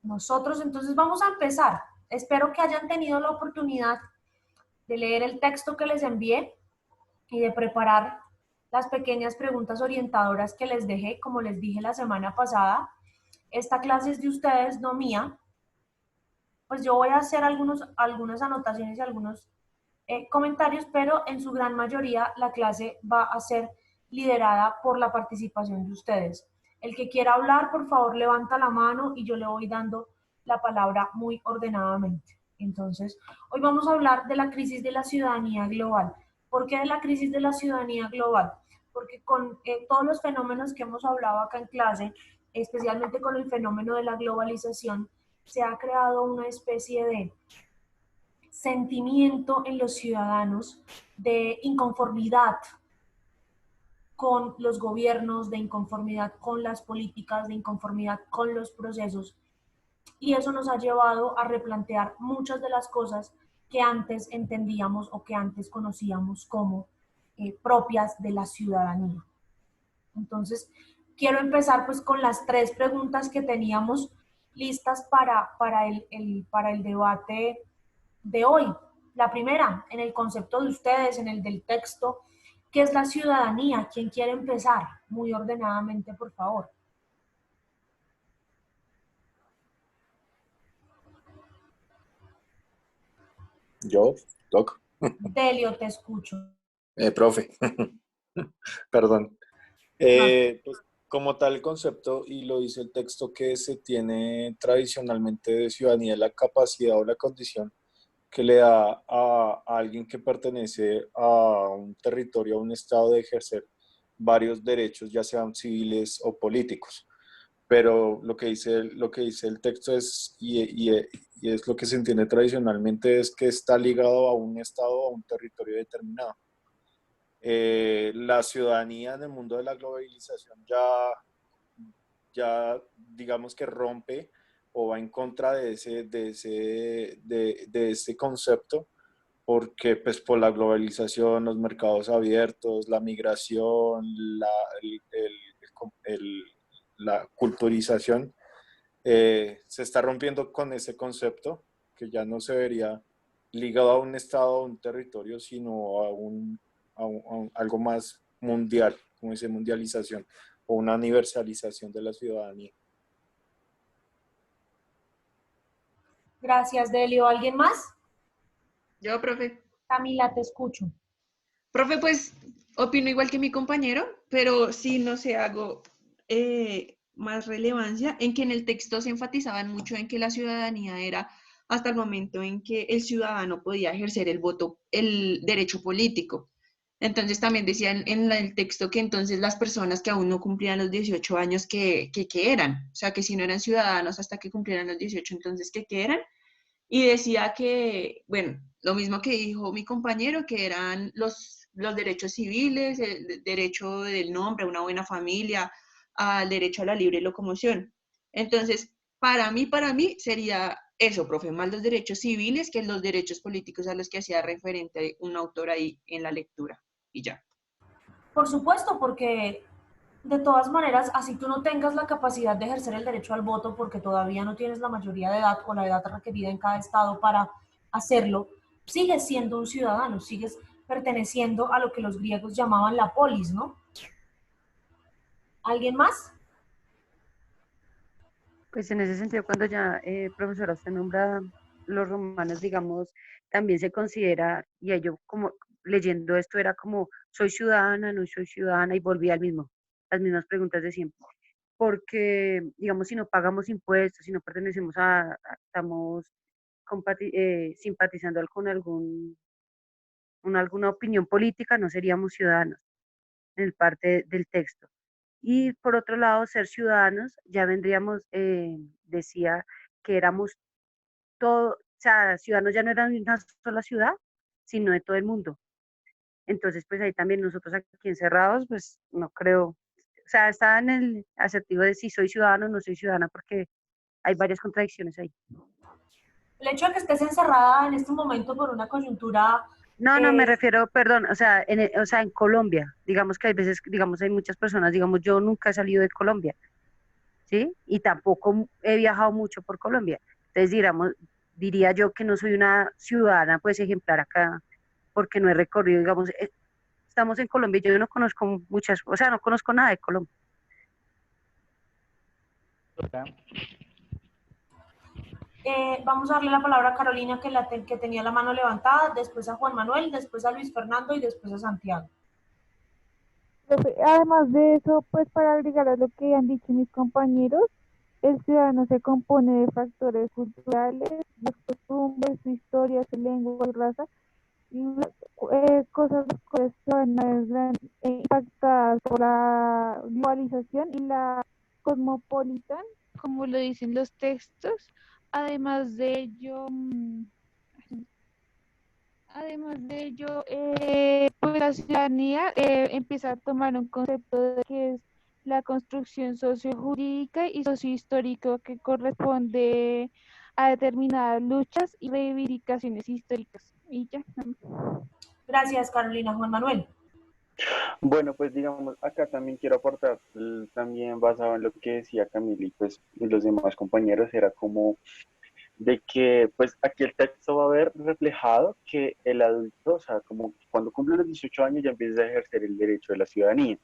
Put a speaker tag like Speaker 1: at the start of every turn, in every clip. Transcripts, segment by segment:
Speaker 1: Nosotros entonces vamos a empezar. Espero que hayan tenido la oportunidad de leer el texto que les envié y de preparar las pequeñas preguntas orientadoras que les dejé. Como les dije la semana pasada, esta clase es de ustedes, no mía. Pues yo voy a hacer algunas anotaciones y algunos comentarios, pero en su gran mayoría la clase va a ser liderada por la participación de ustedes. El que quiera hablar, por favor, levanta la mano y yo le voy dando la palabra muy ordenadamente. Entonces, hoy vamos a hablar de la crisis de la ciudadanía global. ¿Por qué de la crisis de la ciudadanía global? Porque con todos los fenómenos que hemos hablado acá en clase, especialmente con el fenómeno de la globalización, se ha creado una especie de sentimiento en los ciudadanos de inconformidad con los gobiernos, de inconformidad con las políticas, de inconformidad con los procesos. Y eso nos ha llevado a replantear muchas de las cosas que antes entendíamos o que antes conocíamos como propias de la ciudadanía. Entonces, quiero empezar pues con las tres preguntas que teníamos listas para el debate de hoy. La primera, en el concepto de ustedes, en el del texto, ¿qué es la ciudadanía? ¿Quién quiere empezar? Muy ordenadamente, por favor.
Speaker 2: Yo, Doc,
Speaker 1: Delio, te escucho.
Speaker 2: profe, perdón.
Speaker 1: Ah,
Speaker 2: Pues como tal el concepto, y lo dice el texto, que se tiene tradicionalmente de ciudadanía, es la capacidad o la condición que le da a alguien que pertenece a un territorio, a un estado, de ejercer varios derechos, ya sean civiles o políticos. Pero lo que dice el texto es, y es lo que se entiende tradicionalmente, es que está ligado a un estado, a un territorio determinado. La ciudadanía en el mundo de la globalización ya digamos que rompe o va en contra de ese concepto, porque pues por la globalización, los mercados abiertos, la migración, el, el, el, la culturización, se está rompiendo con ese concepto, que ya no se vería ligado a un estado, a un territorio, sino a algo más mundial, como dice mundialización, o una universalización de la ciudadanía.
Speaker 1: gracias, Delio. ¿Alguien más?
Speaker 3: Yo, profe.
Speaker 1: Camila, te escucho.
Speaker 3: Profe, pues opino igual que mi compañero, pero sí, no sé, hago más relevancia en que en el texto se enfatizaban mucho en que la ciudadanía era hasta el momento en que el ciudadano podía ejercer el voto, el derecho político. Entonces también decían en el texto que entonces las personas que aún no cumplían los 18 años, que eran, o sea, que si no eran ciudadanos hasta que cumplieran los 18, entonces que eran. Y decía que, bueno, lo mismo que dijo mi compañero, que eran los derechos civiles, el derecho del nombre, a una buena familia, al derecho a la libre locomoción. Entonces, para mí sería eso, profe, más los derechos civiles que los derechos políticos a los que hacía referente un autor ahí en la lectura. Y ya.
Speaker 1: Por supuesto, porque de todas maneras, así tú no tengas la capacidad de ejercer el derecho al voto porque todavía no tienes la mayoría de edad o la edad requerida en cada estado para hacerlo, sigues siendo un ciudadano, sigues perteneciendo a lo que los griegos llamaban la polis, ¿no? ¿Alguien más?
Speaker 4: Pues en ese sentido, cuando ya, profesora, usted nombra los romanos, digamos, también se considera, y yo como leyendo esto era como, soy ciudadana, no soy ciudadana, y volví al mismo, las mismas preguntas de siempre. Porque, digamos, si no pagamos impuestos, si no pertenecemos estamos simpatizando con alguna opinión política, no seríamos ciudadanos en el parte del texto. Y por otro lado, ser ciudadanos, ya vendríamos, decía que éramos todo, o sea, ciudadanos ya no eran de una sola ciudad, sino de todo el mundo. Entonces, pues ahí también nosotros aquí encerrados, pues no creo, o sea, está en el asertivo de si soy ciudadano o no soy ciudadana, porque hay varias contradicciones ahí.
Speaker 1: El hecho de que estés encerrada en este momento por una coyuntura,
Speaker 4: No, no, me
Speaker 1: eh,
Speaker 4: refiero, perdón, o sea, o sea, en Colombia, digamos que hay veces, digamos, hay muchas personas, digamos, yo nunca he salido de Colombia, ¿sí? Y tampoco he viajado mucho por Colombia. Entonces, diría yo que no soy una ciudadana pues ejemplar acá, porque no he recorrido, digamos, estamos en Colombia, yo no conozco muchas, o sea, no conozco nada de Colombia.
Speaker 1: Vamos a darle la palabra a Carolina, que tenía la mano levantada, después a Juan Manuel, después a Luis Fernando y después a Santiago.
Speaker 5: Profe, además de eso, pues para agregar a lo que han dicho mis compañeros, el ciudadano se compone de factores culturales, las costumbres, su historia, su lengua, su raza, y cosas las cuales se van a ver impactadas por la globalización y la cosmopolitan, como lo dicen los textos. Además de ello, pues la ciudadanía empieza a tomar un concepto de que es la construcción sociojurídica y sociohistórica que corresponde a determinadas luchas y reivindicaciones históricas. Y ya.
Speaker 1: Gracias, Carolina. Juan Manuel.
Speaker 6: Bueno, pues digamos, acá también quiero aportar, también basado en lo que decía Camila y pues y los demás compañeros, era como de que pues aquí el texto va a ver reflejado que el adulto, o sea, como cuando cumple los 18 años ya empieza a ejercer el derecho de la ciudadanía,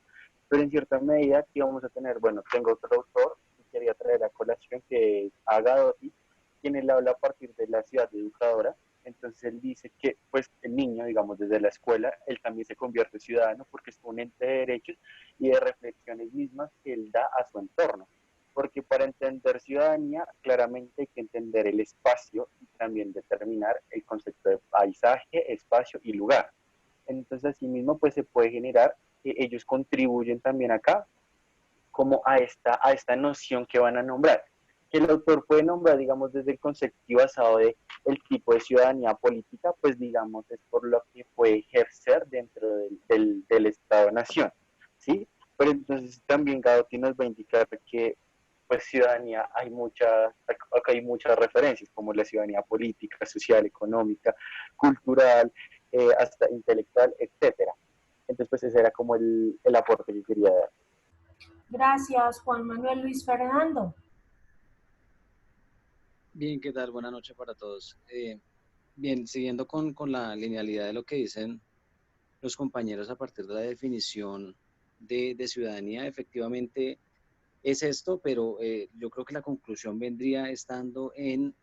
Speaker 6: pero en cierta medida aquí vamos a tener, bueno, tengo otro autor que quería traer a colación que es Agadotti, quien él habla a partir de la ciudad educadora. Entonces él dice que pues el niño, digamos, desde la escuela, él también se convierte en ciudadano porque es un ente de derechos y de reflexiones mismas que él da a su entorno. Porque para entender ciudadanía, claramente hay que entender el espacio y también determinar el concepto de paisaje, espacio y lugar. Entonces, asimismo, pues se puede generar que ellos contribuyen también acá como a esta noción que van a nombrar. Que el autor puede nombrar, digamos, desde el concepto basado de el tipo de ciudadanía política, pues digamos, es por lo que puede ejercer dentro del Estado-Nación, ¿sí? Pero entonces también Gadotti nos va a indicar que pues ciudadanía acá hay muchas referencias, como la ciudadanía política, social, económica, cultural, hasta intelectual, etcétera. Entonces, pues ese era como el aporte que quería dar.
Speaker 1: Gracias, Juan Manuel. Luis Fernando.
Speaker 7: Bien, ¿qué tal? Buenas noches para todos. Bien, siguiendo con la linealidad de lo que dicen los compañeros a partir de la definición de ciudadanía, efectivamente es esto, pero yo creo que la conclusión vendría estando en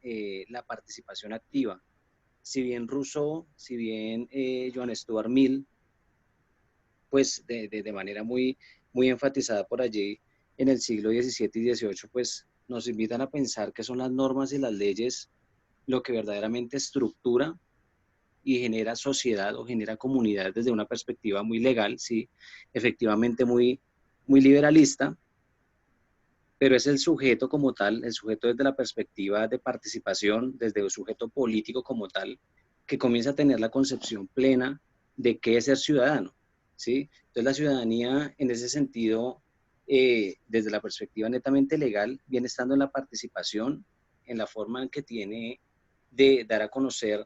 Speaker 7: la participación activa. Si bien Rousseau, si bien Joan Stuart Mill, pues de manera muy enfatizada por allí en el siglo XVII y XVIII, pues nos invitan a pensar que son las normas y las leyes lo que verdaderamente estructura y genera sociedad o genera comunidad desde una perspectiva muy legal, sí, efectivamente muy liberalista, pero es el sujeto como tal, el sujeto desde la perspectiva de participación, desde el sujeto político como tal, que comienza a tener la concepción plena de qué es ser ciudadano, ¿sí? Entonces la ciudadanía en ese sentido, desde la perspectiva netamente legal, viene estando en la participación, en la forma en que tiene de dar a conocer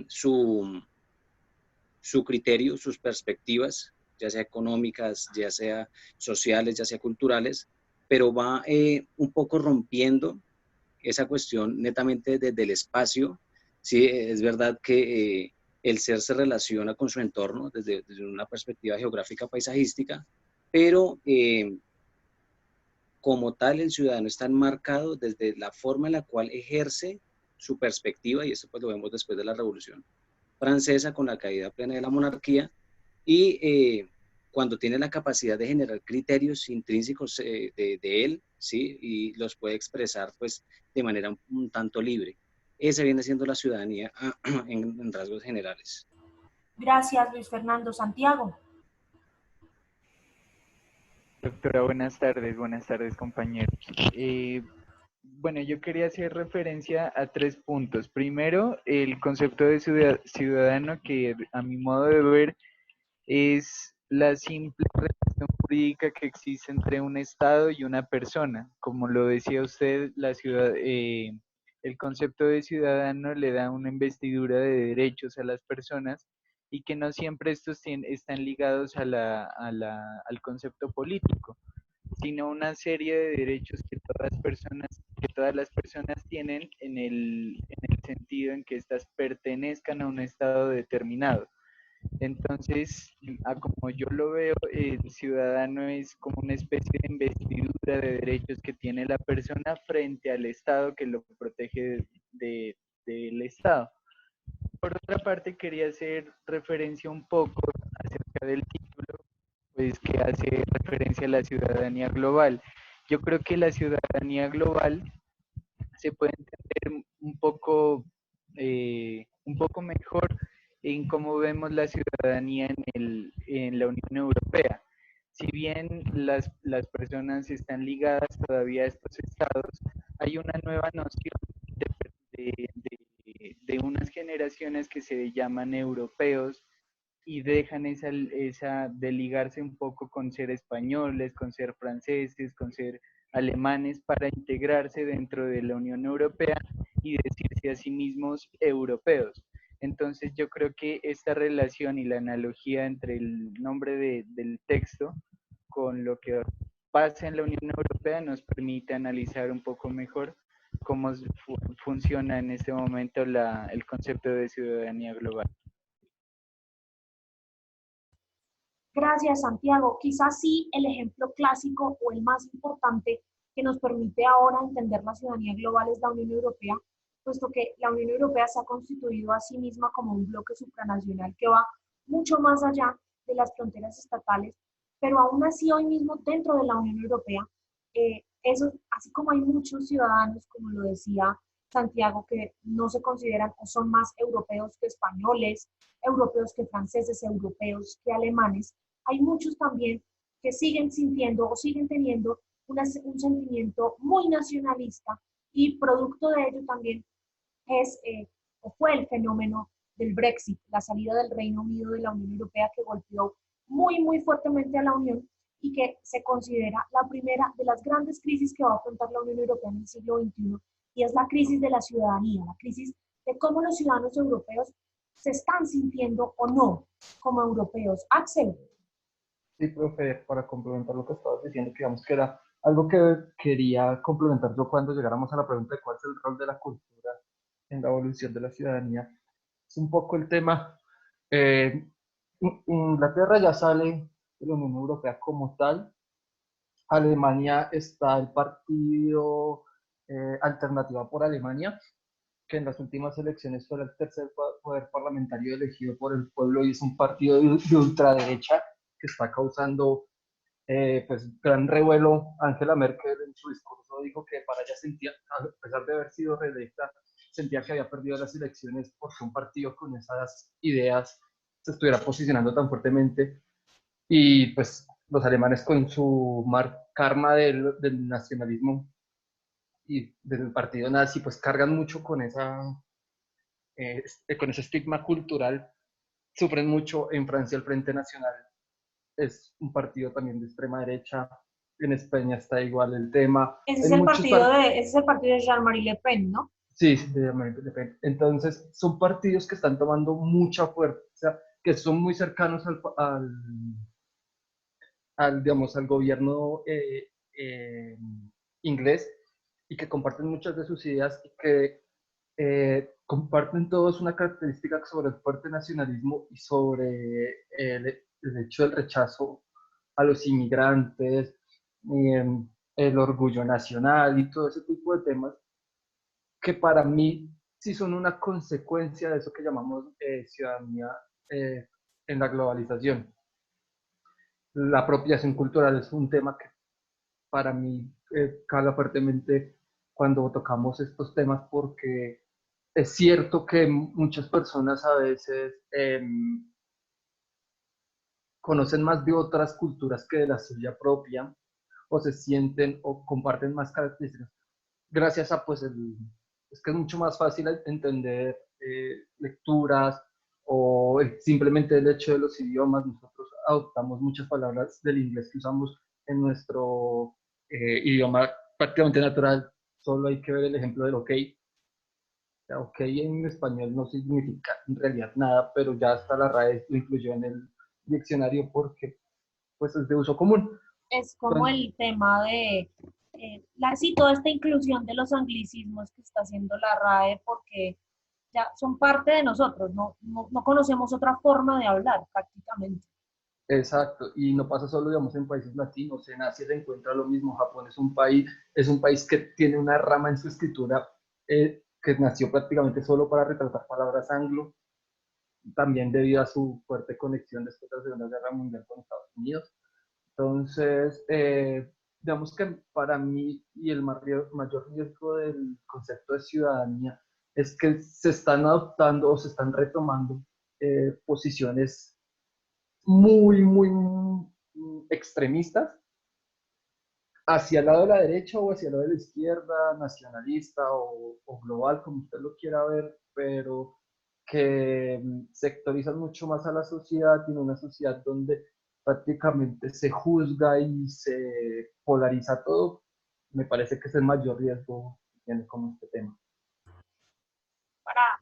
Speaker 7: su, su criterio, sus perspectivas, ya sea económicas, ya sea sociales, ya sea culturales, pero va un poco rompiendo esa cuestión netamente desde el espacio. Sí, es verdad que el ser se relaciona con su entorno desde una perspectiva geográfica paisajística, pero como tal el ciudadano está enmarcado desde la forma en la cual ejerce su perspectiva, y esto pues lo vemos después de la Revolución Francesa con la caída plena de la monarquía, y cuando tiene la capacidad de generar criterios intrínsecos de él, ¿sí? Y los puede expresar pues de manera un tanto libre. Esa viene siendo la ciudadanía en rasgos generales.
Speaker 1: Gracias, Luis Fernando. Santiago.
Speaker 8: Doctora, buenas tardes compañeros. Bueno, yo quería hacer referencia a 3 puntos. Primero, el concepto de ciudadano, que a mi modo de ver es la simple relación jurídica que existe entre un Estado y una persona. Como lo decía usted, el concepto de ciudadano le da una investidura de derechos a las personas y que no siempre estos están ligados al concepto político, sino una serie de derechos que todas las personas tienen en el sentido en que éstas pertenezcan a un estado determinado. Entonces, como yo lo veo, el ciudadano es como una especie de investidura de derechos que tiene la persona frente al Estado que lo protege del Estado. Por otra parte, quería hacer referencia un poco acerca del título, pues que hace referencia a la ciudadanía global. Yo creo que la ciudadanía global se puede entender un poco mejor en cómo vemos la ciudadanía en la Unión Europea. Si bien las personas están ligadas todavía a estos estados, hay una nueva noción de unas generaciones que se llaman europeos y dejan esa de ligarse un poco con ser españoles, con ser franceses, con ser alemanes, para integrarse dentro de la Unión Europea y decirse a sí mismos europeos. Entonces yo creo que esta relación y la analogía entre el nombre del texto con lo que pasa en la Unión Europea nos permite analizar un poco mejor cómo funciona en este momento el concepto de ciudadanía global.
Speaker 1: Gracias, Santiago. Quizás sí el ejemplo clásico o el más importante que nos permite ahora entender la ciudadanía global es la Unión Europea, puesto que la Unión Europea se ha constituido a sí misma como un bloque supranacional que va mucho más allá de las fronteras estatales, pero aún así hoy mismo dentro de la Unión Europea, eso, así como hay muchos ciudadanos, como lo decía Santiago, que no se consideran o son más europeos que españoles, europeos que franceses, europeos que alemanes, hay muchos también que siguen sintiendo o siguen teniendo un sentimiento muy nacionalista y producto de ello también es o fue el fenómeno del Brexit, la salida del Reino Unido de la Unión Europea que golpeó muy fuertemente a la Unión y que se considera la primera de las grandes crisis que va a afrontar la Unión Europea en el siglo XXI, y es la crisis de la ciudadanía, la crisis de cómo los ciudadanos europeos se están sintiendo o no como europeos. Axel.
Speaker 9: Sí, profe, para complementar lo que estabas diciendo, que digamos que era algo que quería complementar yo cuando llegáramos a la pregunta de cuál es el rol de la cultura en la evolución de la ciudadanía. Es un poco el tema, Inglaterra ya sale de la Unión Europea como tal, Alemania está el partido Alternativa por Alemania, que en las últimas elecciones fue el tercer poder parlamentario elegido por el pueblo y es un partido de ultraderecha que está causando pues gran revuelo. Angela Merkel en su discurso dijo que para ella sentía, a pesar de haber sido reelecta, sentía que había perdido las elecciones porque un partido con esas ideas se estuviera posicionando tan fuertemente. Y pues los alemanes con su karma del nacionalismo y del partido nazi, pues cargan mucho con con ese estigma cultural, sufren mucho. En Francia el Frente Nacional es un partido también de extrema derecha, en España está igual el tema.
Speaker 1: Ese es el partido de Jean-Marie Le Pen, ¿no?
Speaker 9: Sí, de Jean-Marie Le Pen. Entonces son partidos que están tomando mucha fuerza, que son muy cercanos digamos, al gobierno inglés y que comparten muchas de sus ideas y que comparten todos una característica sobre el fuerte nacionalismo y sobre el hecho del rechazo a los inmigrantes, el orgullo nacional y todo ese tipo de temas que para mí sí son una consecuencia de eso que llamamos ciudadanía en la globalización. La apropiación cultural es un tema que para mí cala fuertemente cuando tocamos estos temas, porque es cierto que muchas personas a veces conocen más de otras culturas que de la suya propia, o se sienten o comparten más características. Gracias a pues es que es mucho más fácil entender lecturas o simplemente el hecho de los idiomas. Nosotros adoptamos muchas palabras del inglés que usamos en nuestro idioma prácticamente natural. Solo hay que ver el ejemplo del OK. OK en español no significa en realidad nada, pero ya hasta la RAE lo incluyó en el diccionario porque pues es de uso común.
Speaker 1: es como el tema de, sí, toda esta inclusión de los anglicismos que está haciendo la RAE, porque ya son parte de nosotros, no conocemos otra forma de hablar prácticamente.
Speaker 9: Exacto, y no pasa solo, digamos, en países latinos, en Asia se encuentra lo mismo. Japón es un país que tiene una rama en su escritura que nació prácticamente solo para retratar palabras anglo, también debido a su fuerte conexión después de la Segunda Guerra Mundial con Estados Unidos. Entonces, digamos que para mí y el mayor riesgo del concepto de ciudadanía es que se están adoptando o se están retomando posiciones muy extremistas hacia el lado de la derecha o hacia el lado de la izquierda, nacionalista o global, como usted lo quiera ver, pero que sectorizan mucho más a la sociedad, y en una sociedad donde prácticamente se juzga y se polariza todo. Me parece que es el mayor riesgo que tiene con este tema.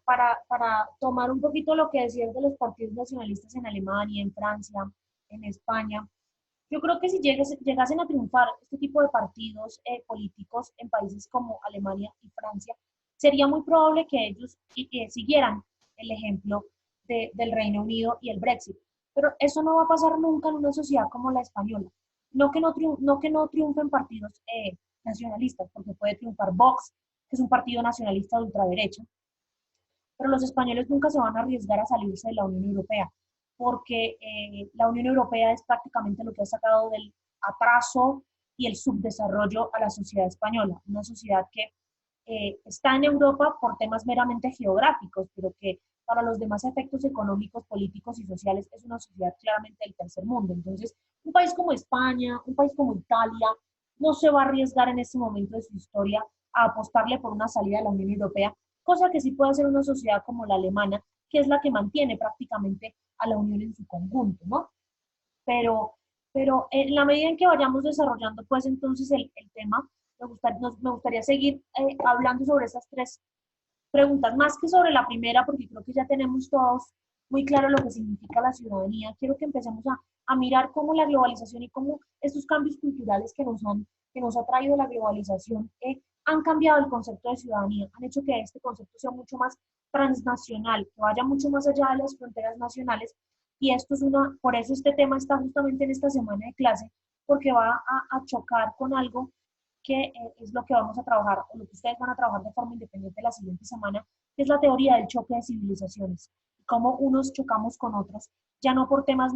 Speaker 1: Para tomar un poquito lo que decías de los partidos nacionalistas en Alemania, en Francia, en España, yo creo que si llegasen a triunfar este tipo de partidos políticos en países como Alemania y Francia, sería muy probable que ellos siguieran el ejemplo del Reino Unido y el Brexit. Pero eso no va a pasar nunca en una sociedad como la española. No que no triunfen partidos nacionalistas, porque puede triunfar Vox, que es un partido nacionalista de ultraderecha, pero los españoles nunca se van a arriesgar a salirse de la Unión Europea, porque la Unión Europea es prácticamente lo que ha sacado del atraso y el subdesarrollo a la sociedad española, una sociedad que está en Europa por temas meramente geográficos, pero que para los demás efectos económicos, políticos y sociales es una sociedad claramente del tercer mundo. Entonces, un país como España, un país como Italia, no se va a arriesgar en este momento de su historia a apostarle por una salida de la Unión Europea, cosa que sí puede hacer una sociedad como la alemana, que es la que mantiene prácticamente a la Unión en su conjunto, ¿no? Pero, pero en la medida en que vayamos desarrollando, pues entonces el tema, me gustaría seguir hablando sobre esas tres preguntas, más que sobre la primera, porque creo que ya tenemos todos muy claro lo que significa la ciudadanía. Quiero que empecemos a mirar cómo la globalización y cómo estos cambios culturales que nos ha traído la globalización han cambiado el concepto de ciudadanía, han hecho que este concepto sea mucho más transnacional, que vaya mucho más allá de las fronteras nacionales. Y esto es por eso este tema está justamente en esta semana de clase, porque va a chocar con algo que es lo que vamos a trabajar, o lo que ustedes van a trabajar de forma independiente la siguiente semana, que es la teoría del choque de civilizaciones, cómo unos chocamos con otros, ya no por temas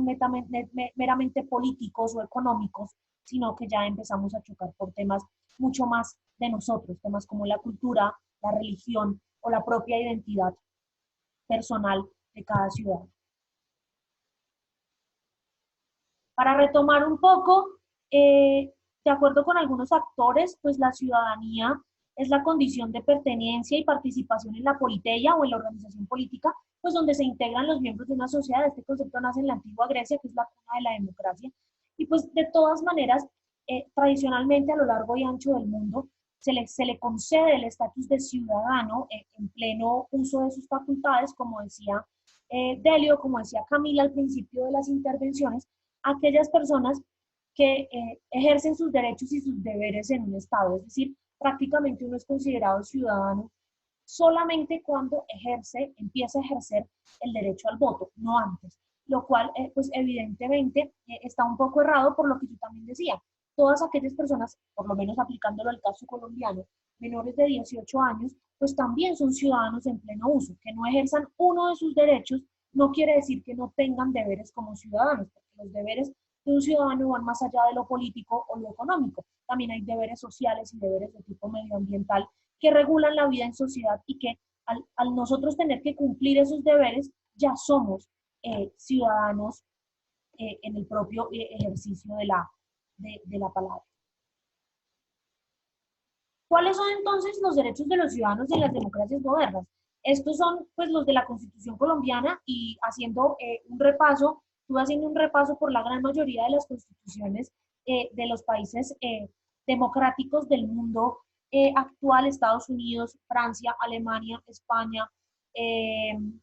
Speaker 1: meramente políticos o económicos, sino que ya empezamos a chocar por temas mucho más de nosotros, temas como la cultura, la religión o la propia identidad personal de cada ciudadano. Para retomar un poco, de acuerdo con algunos actores, pues la ciudadanía es la condición de pertenencia y participación en la politeia o en la organización política, pues donde se integran los miembros de una sociedad. Este concepto nace en la antigua Grecia, que es la cuna de la democracia, y pues de todas maneras, tradicionalmente a lo largo y ancho del mundo, se le concede el estatus de ciudadano en pleno uso de sus facultades, como decía Delio, como decía Camila al principio de las intervenciones, a aquellas personas que ejercen sus derechos y sus deberes en un Estado. Es decir, prácticamente uno es considerado ciudadano solamente cuando empieza a ejercer el derecho al voto, no antes. Lo cual, pues evidentemente, está un poco errado por lo que yo también decía. Todas aquellas personas, por lo menos aplicándolo al caso colombiano, menores de 18 años, pues también son ciudadanos en pleno uso. Que no ejerzan uno de sus derechos no quiere decir que no tengan deberes como ciudadanos, porque los deberes de un ciudadano van más allá de lo político o lo económico. También hay deberes sociales y deberes de tipo medioambiental que regulan la vida en sociedad y que al nosotros tener que cumplir esos deberes, ya somos ciudadanos en el propio ejercicio de la palabra. ¿Cuáles son entonces los derechos de los ciudadanos en las democracias modernas? Estos son pues los de la Constitución colombiana, y haciendo un repaso, estuve haciendo un repaso por la gran mayoría de las constituciones de los países democráticos del mundo actual: Estados Unidos, Francia, Alemania, España,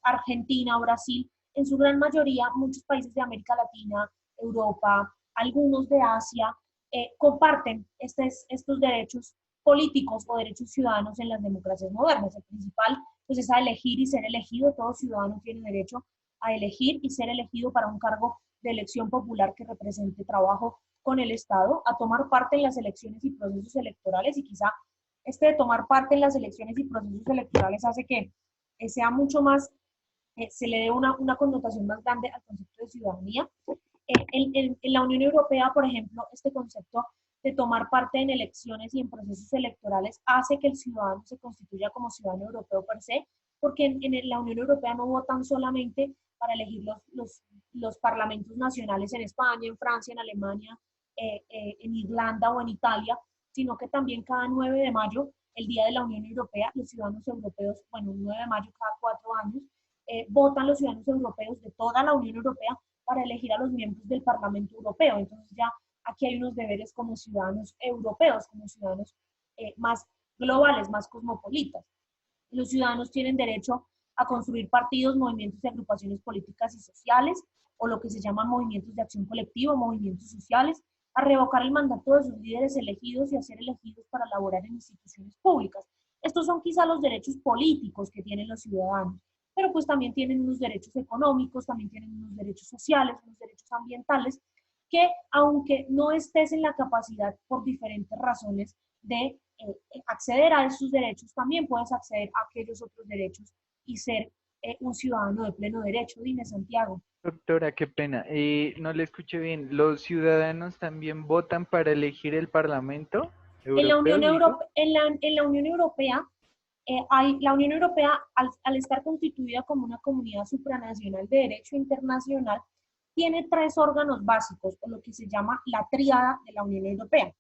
Speaker 1: Argentina, Brasil, en su gran mayoría muchos países de América Latina, Europa, algunos de Asia, comparten estos derechos políticos o derechos ciudadanos en las democracias modernas. El principal pues, es a elegir y ser elegido. Todo ciudadano tiene derecho a elegir y ser elegido para un cargo de elección popular que represente trabajo con el Estado, a tomar parte en las elecciones y procesos electorales, y quizá de tomar parte en las elecciones y procesos electorales hace que sea mucho más, se le dé una connotación más grande al concepto de ciudadanía. En la Unión Europea, por ejemplo, este concepto de tomar parte en elecciones y en procesos electorales hace que el ciudadano se constituya como ciudadano europeo per se, porque en la Unión Europea no votan solamente para elegir los parlamentos nacionales en España, en Francia, en Alemania, en Irlanda o en Italia, sino que también cada 9 de mayo, el Día de la Unión Europea, los ciudadanos europeos, bueno, 9 de mayo cada 4 años, votan los ciudadanos europeos de toda la Unión Europea para elegir a los miembros del Parlamento Europeo. Entonces ya aquí hay unos deberes como ciudadanos europeos, como ciudadanos más globales, más cosmopolitas. Los ciudadanos tienen derecho a construir partidos, movimientos y agrupaciones políticas y sociales, o lo que se llaman movimientos de acción colectiva, movimientos sociales, a revocar el mandato de sus líderes elegidos y a ser elegidos para laborar en instituciones públicas. Estos son quizá los derechos políticos que tienen los ciudadanos, pero pues también tienen unos derechos económicos, también tienen unos derechos sociales, unos derechos ambientales, que aunque no estés en la capacidad por diferentes razones de acceder a esos derechos, también puedes acceder a aquellos otros derechos y ser un ciudadano de pleno derecho. Dime, Santiago.
Speaker 8: Doctora, qué pena. No le escuché bien. ¿Los ciudadanos también votan para elegir el Parlamento
Speaker 1: En la Unión,
Speaker 8: Europeo, dijo?
Speaker 1: en la Unión Europea, la Unión Europea, al estar constituida como una comunidad supranacional de derecho internacional, tiene 3 órganos básicos, o lo que se llama la tríada de la Unión Europea.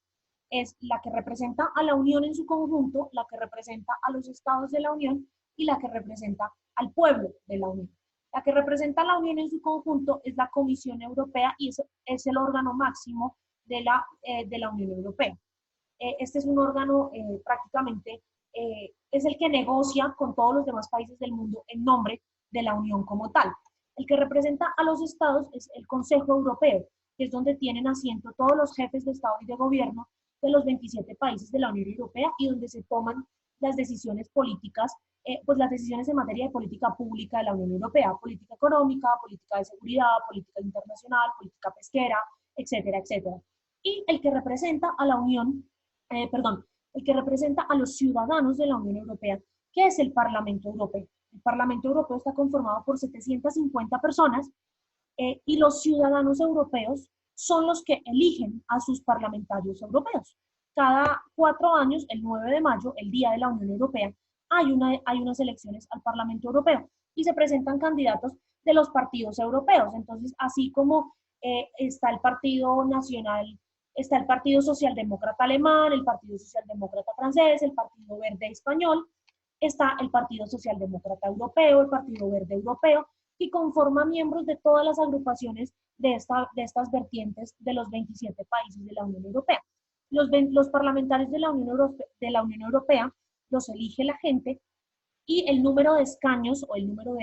Speaker 1: Es la que representa a la Unión en su conjunto, la que representa a los estados de la Unión y la que representa al pueblo de la Unión. La que representa a la Unión en su conjunto es la Comisión Europea y es el órgano máximo de la Unión Europea. Este es un órgano prácticamente, es el que negocia con todos los demás países del mundo en nombre de la Unión como tal. El que representa a los estados es el Consejo Europeo, que es donde tienen asiento todos los jefes de Estado y de Gobierno de los 27 países de la Unión Europea y donde se toman las decisiones políticas, pues las decisiones en materia de política pública de la Unión Europea, política económica, política de seguridad, política internacional, política pesquera, etcétera, etcétera. Y el que representa a la Unión, el que representa a los ciudadanos de la Unión Europea, que es el Parlamento Europeo. El Parlamento Europeo está conformado por 750 personas y los ciudadanos europeos son los que eligen a sus parlamentarios europeos. Cada 4 años, el 9 de mayo, el Día de la Unión Europea, hay unas elecciones al Parlamento Europeo y se presentan candidatos de los partidos europeos. Entonces, así como está el Partido Nacional, está el Partido Socialdemócrata Alemán, el Partido Socialdemócrata Francés, el Partido Verde Español, está el Partido Socialdemócrata Europeo, el Partido Verde Europeo, y conforma miembros de todas las agrupaciones de estas vertientes de los 27 países de la Unión Europea. Los parlamentarios de la Unión Europea los elige la gente y el número de escaños o el número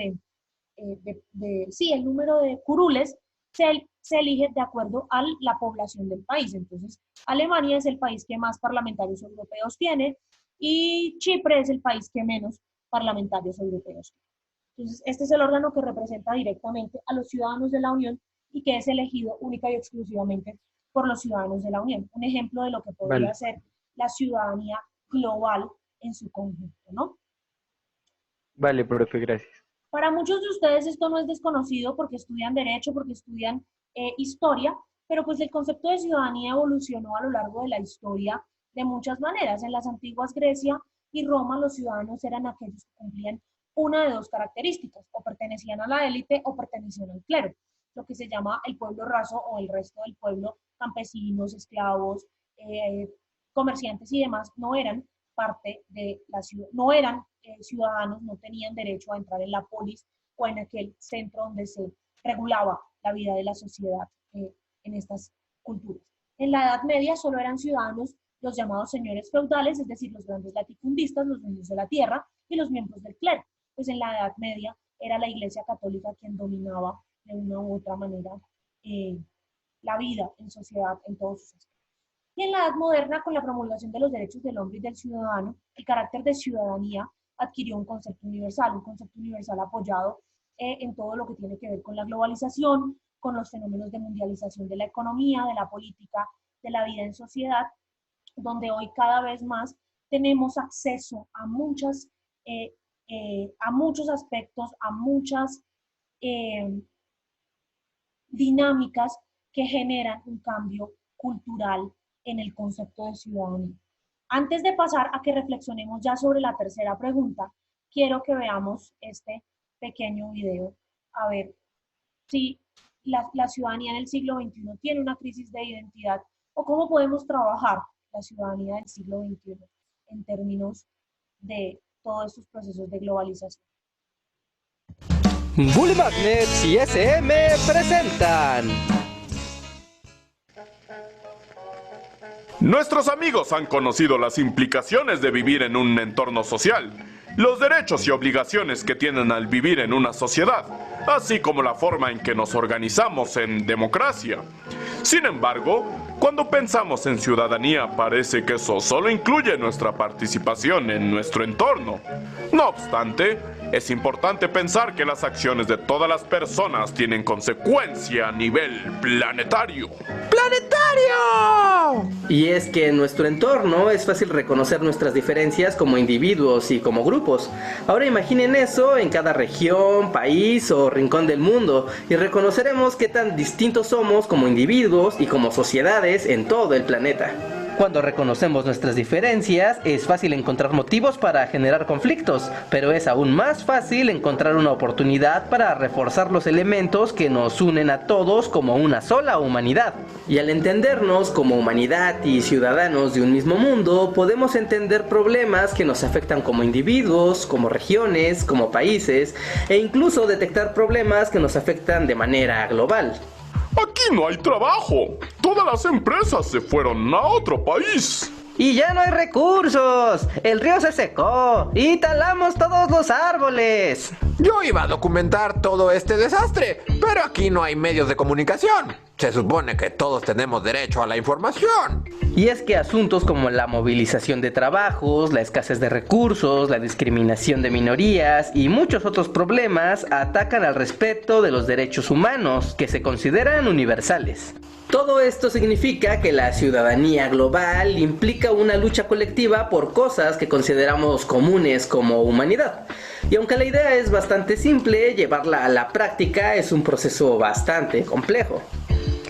Speaker 1: el número de curules se elige de acuerdo a la población del país. Entonces, Alemania es el país que más parlamentarios europeos tiene y Chipre es el país que menos parlamentarios europeos tiene. Entonces, este es el órgano que representa directamente a los ciudadanos de la Unión y que es elegido única y exclusivamente por los ciudadanos de la Unión. Un ejemplo de lo que podría ser la ciudadanía global en su conjunto, ¿no?
Speaker 8: Vale, profe, gracias.
Speaker 1: Para muchos de ustedes esto no es desconocido porque estudian Derecho, porque estudian Historia, pero pues el concepto de ciudadanía evolucionó a lo largo de la historia de muchas maneras. En las antiguas Grecia y Roma, los ciudadanos eran aquellos que cumplían una de 2 características, o pertenecían a la élite o pertenecían al clero, lo que se llama el pueblo raso o el resto del pueblo, campesinos, esclavos, comerciantes y demás, no eran parte de la ciudad, no eran ciudadanos, no tenían derecho a entrar en la polis o en aquel centro donde se regulaba la vida de la sociedad en estas culturas. En la Edad Media solo eran ciudadanos los llamados señores feudales, es decir, los grandes latifundistas, los dueños de la tierra y los miembros del clero. Pues en la Edad Media era la Iglesia Católica quien dominaba de una u otra manera la vida en sociedad en todos sus aspectos. Y en la Edad Moderna, con la promulgación de los derechos del hombre y del ciudadano, el carácter de ciudadanía adquirió un concepto universal apoyado en todo lo que tiene que ver con la globalización, con los fenómenos de mundialización de la economía, de la política, de la vida en sociedad, donde hoy cada vez más tenemos acceso a muchos aspectos, a muchas dinámicas que generan un cambio cultural en el concepto de ciudadanía. Antes de pasar a que reflexionemos ya sobre la tercera pregunta, quiero que veamos este pequeño video, a ver si la ciudadanía en el siglo XXI tiene una crisis de identidad o cómo podemos trabajar la ciudadanía del siglo XXI en términos de todos estos procesos de globalización.
Speaker 10: Bully Magnets y SM presentan.
Speaker 11: Nuestros amigos han conocido las implicaciones de vivir en un entorno social, los derechos y obligaciones que tienen al vivir en una sociedad, así como la forma en que nos organizamos en democracia. Sin embargo, cuando pensamos en ciudadanía parece que eso solo incluye nuestra participación en nuestro entorno. No obstante, es importante pensar que las acciones de todas las personas tienen consecuencia a nivel planetario.
Speaker 10: ¡Planetario! Y es que en nuestro entorno es fácil reconocer nuestras diferencias como individuos y como grupos. Ahora imaginen eso en cada región, país o rincón del mundo y reconoceremos qué tan distintos somos como individuos y como sociedades en todo el planeta. Cuando reconocemos nuestras diferencias, es fácil encontrar motivos para generar conflictos, pero es aún más fácil encontrar una oportunidad para reforzar los elementos que nos unen a todos como una sola humanidad. Y al entendernos como humanidad y ciudadanos de un mismo mundo, podemos entender problemas que nos afectan como individuos, como regiones, como países, e incluso detectar problemas que nos afectan de manera global.
Speaker 11: Aquí no hay trabajo. Todas las empresas se fueron a otro país.
Speaker 10: Y ya no hay recursos. El río se secó y talamos todos los árboles.
Speaker 12: Yo iba a documentar todo este desastre, pero aquí no hay medios de comunicación. Se supone que todos tenemos derecho a la información.
Speaker 10: Y es que asuntos como la movilización de trabajos, la escasez de recursos, la discriminación de minorías y muchos otros problemas atacan al respeto de los derechos humanos, que se consideran universales. Todo esto significa que la ciudadanía global implica una lucha colectiva por cosas que consideramos comunes como humanidad. Y aunque la idea es bastante simple, llevarla a la práctica es un proceso bastante complejo.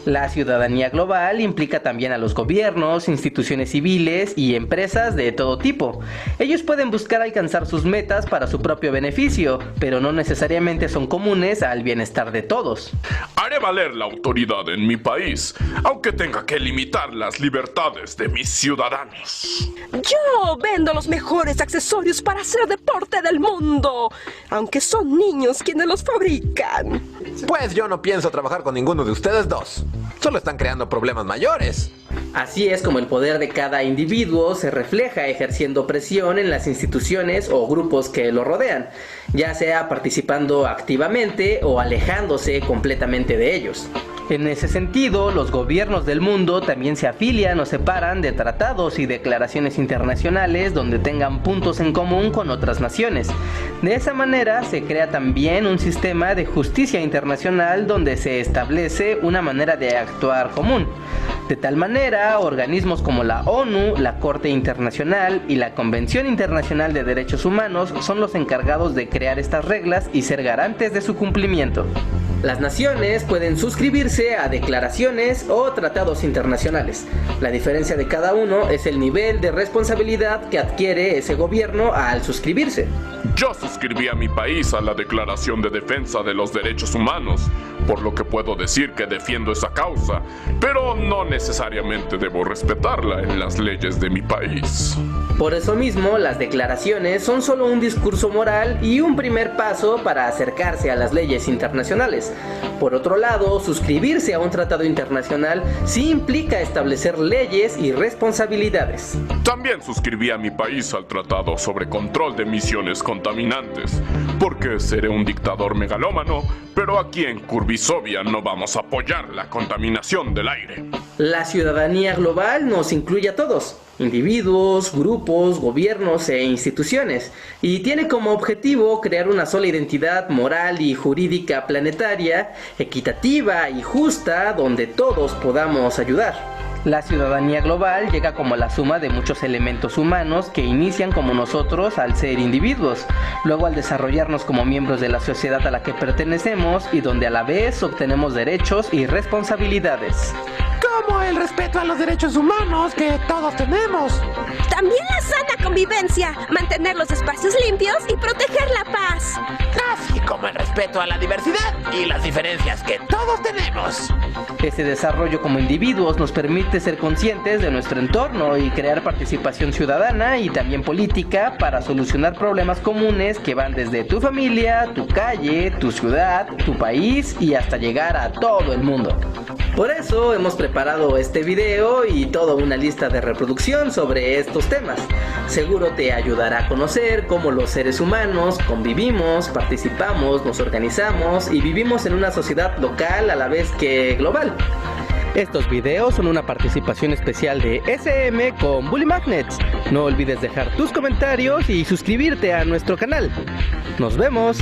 Speaker 10: La ciudadanía global implica también a los gobiernos, instituciones civiles y empresas de todo tipo. Ellos pueden buscar alcanzar sus metas para su propio beneficio, pero no necesariamente son comunes al bienestar de todos.
Speaker 11: Haré valer la autoridad en mi país, aunque tenga que limitar las libertades de mis ciudadanos.
Speaker 13: Yo vendo los mejores accesorios para hacer deporte del mundo, aunque son niños quienes los fabrican.
Speaker 12: Pues yo no pienso trabajar con ninguno de ustedes dos. Solo están creando problemas mayores.
Speaker 10: Así es como el poder de cada individuo se refleja ejerciendo presión en las instituciones o grupos que lo rodean, ya sea participando activamente o alejándose completamente de ellos. En ese sentido, los gobiernos del mundo también se afilian o separan de tratados y declaraciones internacionales donde tengan puntos en común con otras naciones. De esa manera se crea también un sistema de justicia internacional donde se establece una manera de actuar común. De tal manera, organismos como la ONU, la Corte Internacional y la Convención Internacional de Derechos Humanos son los encargados de crear estas reglas y ser garantes de su cumplimiento. Las naciones pueden suscribirse a declaraciones o tratados internacionales. La diferencia de cada uno es el nivel de responsabilidad que adquiere ese gobierno al suscribirse.
Speaker 11: Yo suscribí a mi país a la Declaración de Defensa de los Derechos Humanos, por lo que puedo decir que defiendo esa causa, pero no necesariamente debo respetarla en las leyes de mi país.
Speaker 10: Por eso mismo, las declaraciones son solo un discurso moral y un primer paso para acercarse a las leyes internacionales. globales. Por otro lado, suscribirse a un tratado internacional sí implica establecer leyes y responsabilidades.
Speaker 11: También suscribí a mi país al Tratado sobre Control de Emisiones Contaminantes, porque seré un dictador megalómano, pero aquí en Curvisovia no vamos a apoyar la contaminación del aire.
Speaker 10: La ciudadanía global nos incluye a todos, individuos, grupos, gobiernos e instituciones, y tiene como objetivo crear una sola identidad moral y jurídica planetaria, equitativa y justa, donde todos podamos ayudar. La ciudadanía global llega como la suma de muchos elementos humanos que inician como nosotros al ser individuos, luego al desarrollarnos como miembros de la sociedad a la que pertenecemos y donde a la vez obtenemos derechos y responsabilidades.
Speaker 12: Como el respeto a los derechos humanos que todos tenemos.
Speaker 13: También la sana convivencia, mantener los espacios limpios y proteger la paz.
Speaker 12: Así como el respeto a la diversidad y las diferencias que todos tenemos.
Speaker 10: Este desarrollo como individuos nos permite ser conscientes de nuestro entorno y crear participación ciudadana y también política para solucionar problemas comunes que van desde tu familia, tu calle, tu ciudad, tu país y hasta llegar a todo el mundo. Por eso hemos preparado este video y toda una lista de reproducción sobre estos temas. Seguro te ayudará a conocer cómo los seres humanos convivimos, participamos, nos organizamos y vivimos en una sociedad local a la vez que global. Estos videos son una participación especial de SM con Bully Magnets. No olvides dejar tus comentarios y suscribirte a nuestro canal. ¡Nos vemos!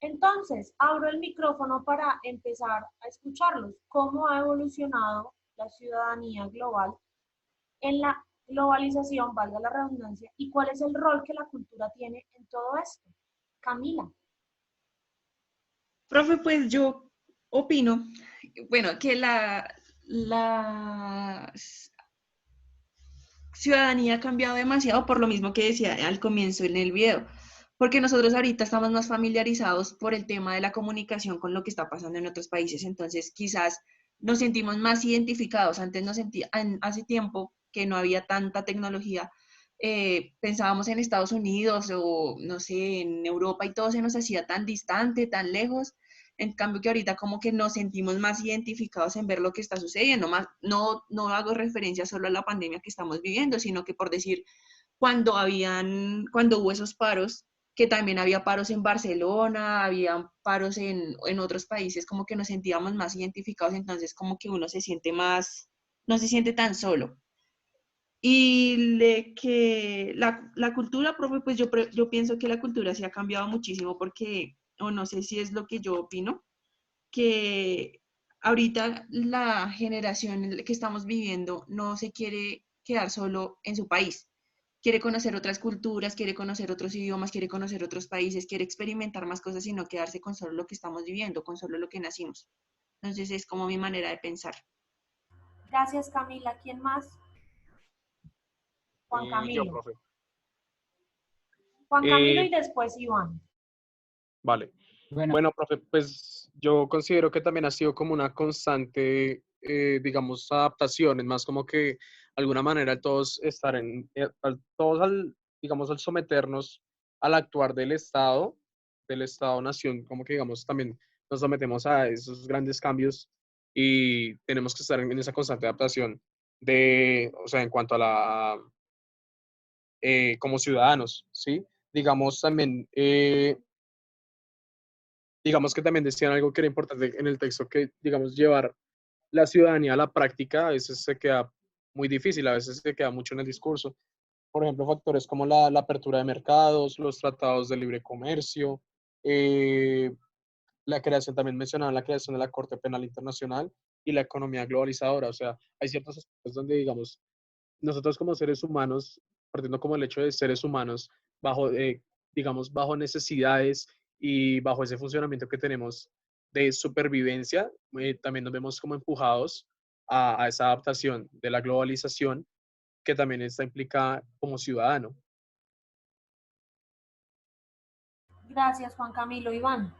Speaker 1: Entonces, abro el micrófono para empezar a escucharlos. ¿Cómo ha evolucionado la ciudadanía global en la globalización, valga la redundancia, y cuál es el rol que la cultura tiene en todo esto? Camila.
Speaker 3: Profe, pues yo opino, bueno, que la ciudadanía ha cambiado demasiado por lo mismo que decía al comienzo en el video, porque nosotros ahorita estamos más familiarizados por el tema de la comunicación con lo que está pasando en otros países, entonces quizás nos sentimos más identificados. Antes hace tiempo que no había tanta tecnología, pensábamos en Estados Unidos o no sé, en Europa y todo se nos hacía tan distante, tan lejos. En cambio que ahorita como que nos sentimos más identificados en ver lo que está sucediendo. No hago referencia solo a la pandemia que estamos viviendo, sino que por decir, cuando hubo esos paros, que también había paros en Barcelona, había paros en otros países, como que nos sentíamos más identificados, entonces como que uno se siente más, no se siente tan solo. Y que la cultura, profe, pues yo pienso que la cultura sí ha cambiado muchísimo porque, o no sé si es lo que yo opino, que ahorita la generación en la que estamos viviendo no se quiere quedar solo en su país. Quiere conocer otras culturas, quiere conocer otros idiomas, quiere conocer otros países, quiere experimentar más cosas y no quedarse con solo lo que estamos viviendo, con solo lo que nacimos. Entonces es como mi manera de pensar.
Speaker 1: Gracias, Camila. ¿Quién más? Juan Camilo.
Speaker 14: Yo, profe.
Speaker 1: Juan Camilo y después Iván.
Speaker 14: Vale. Bueno, profe, pues yo considero que también ha sido como una constante, digamos, adaptación. Es más como que de alguna manera todos digamos, al someternos al actuar del Estado-nación, como que digamos también nos sometemos a esos grandes cambios y tenemos que estar en esa constante adaptación o sea, en cuanto a como ciudadanos, ¿sí? Digamos también, digamos que también decían algo que era importante en el texto, que digamos llevar la ciudadanía a la práctica a veces se queda muy difícil, a veces se queda mucho en el discurso. Por ejemplo, factores como la apertura de mercados, los tratados de libre comercio, la creación, también mencionaban la creación de la Corte Penal Internacional y la economía globalizadora. O sea, hay ciertos aspectos donde, digamos, nosotros como seres humanos, partiendo como el hecho de seres humanos, digamos, bajo necesidades y bajo ese funcionamiento que tenemos de supervivencia, también nos vemos como empujados a esa adaptación de la globalización que también está implicada como ciudadano.
Speaker 1: Gracias, Juan Camilo. Iván.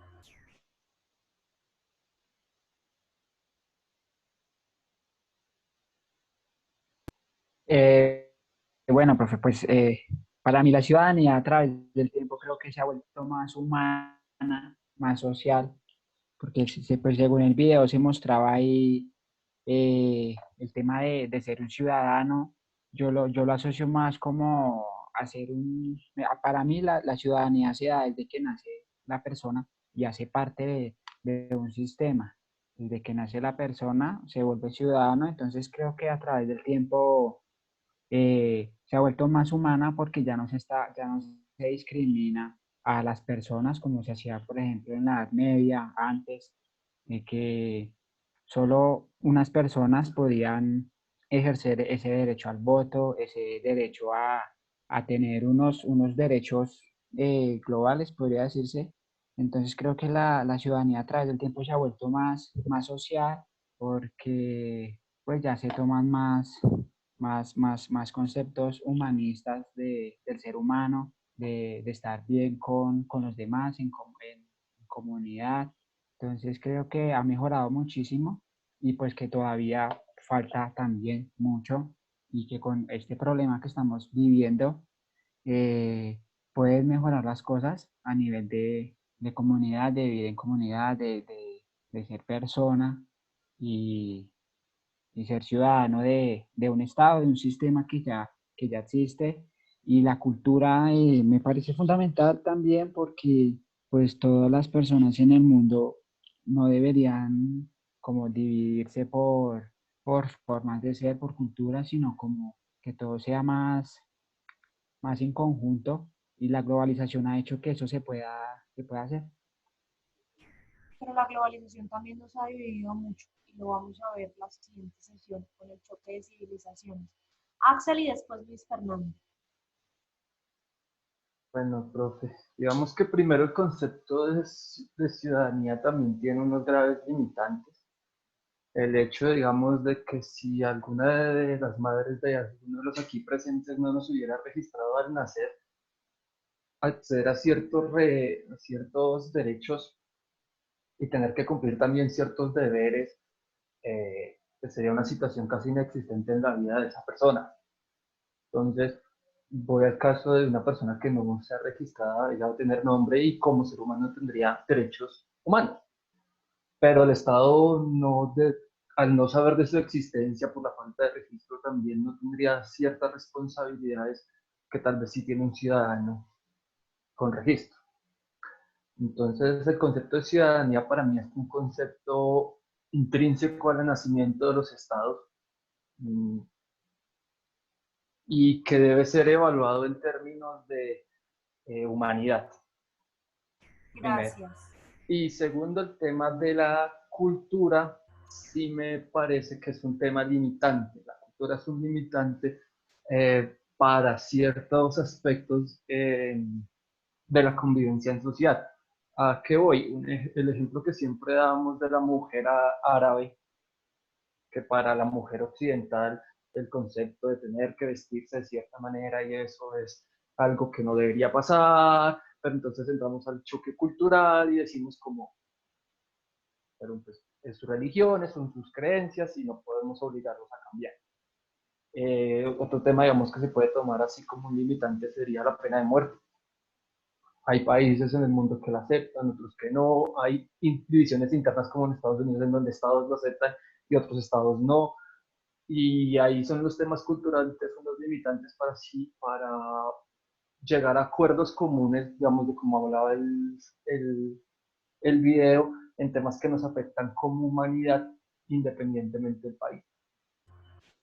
Speaker 15: Bueno, profe, pues para mí la ciudadanía a través del tiempo creo que se ha vuelto más humana, más social, porque pues, según el video se mostraba ahí el tema de ser un ciudadano. Yo lo asocio más como hacer para mí la ciudadanía se da desde que nace la persona y hace parte de un sistema. Desde que nace la persona se vuelve ciudadano, entonces creo que a través del tiempo se ha vuelto más humana porque ya no se discrimina a las personas como se hacía, por ejemplo, en la Edad Media, antes, de que solo unas personas podían ejercer ese derecho al voto, ese derecho a tener unos derechos globales, podría decirse. Entonces creo que la ciudadanía a través del tiempo se ha vuelto más social porque pues ya se toman más conceptos humanistas del ser humano, de estar bien con los demás en comunidad. Entonces creo que ha mejorado muchísimo y pues que todavía falta también mucho y que con este problema que estamos viviendo puedes mejorar las cosas a nivel de comunidad, de vivir en comunidad, de ser persona y, y ser ciudadano de un estado, de un sistema que ya existe. Y la cultura me parece fundamental también porque pues todas las personas en el mundo no deberían como dividirse por formas de ser, por cultura, sino como que todo sea más en conjunto y la globalización ha hecho que eso se pueda hacer.
Speaker 1: Pero la globalización también nos ha dividido mucho y lo vamos a ver la siguiente sesión con el choque de civilizaciones. Axel y después Luis Fernando.
Speaker 9: Bueno, profe, digamos que primero el concepto de ciudadanía también tiene unos graves limitantes. El hecho, digamos, de que si alguna de las madres de alguno de los aquí presentes no nos hubiera registrado al nacer, acceder a ciertos derechos y tener que cumplir también ciertos deberes, pues sería una situación casi inexistente en la vida de esa persona. Entonces, voy al caso de una persona que no sea registrada, ella va a tener nombre y como ser humano tendría derechos humanos. Pero el Estado, al no saber de su existencia por la falta de registro, también no tendría ciertas responsabilidades que tal vez sí tiene un ciudadano con registro. Entonces, el concepto de ciudadanía para mí es un concepto intrínseco al nacimiento de los estados y que debe ser evaluado en términos de humanidad.
Speaker 1: Gracias.
Speaker 9: Primero. Y segundo, el tema de la cultura, sí me parece que es un tema limitante. La cultura es un limitante para ciertos aspectos de la convivencia en sociedad. ¿A qué voy? El ejemplo que siempre damos de la mujer árabe, que para la mujer occidental el concepto de tener que vestirse de cierta manera y eso es algo que no debería pasar, pero entonces entramos al choque cultural y decimos como, pero pues es su religión, son sus creencias y no podemos obligarlos a cambiar. Otro tema, digamos, que se puede tomar así como un limitante sería la pena de muerte. Hay países en el mundo que la aceptan, otros que no. Hay divisiones internas como en Estados Unidos en donde estados lo aceptan y otros estados no. Y ahí son los temas culturales, son los limitantes para llegar a acuerdos comunes, digamos, de como hablaba el video, en temas que nos afectan como humanidad independientemente del país.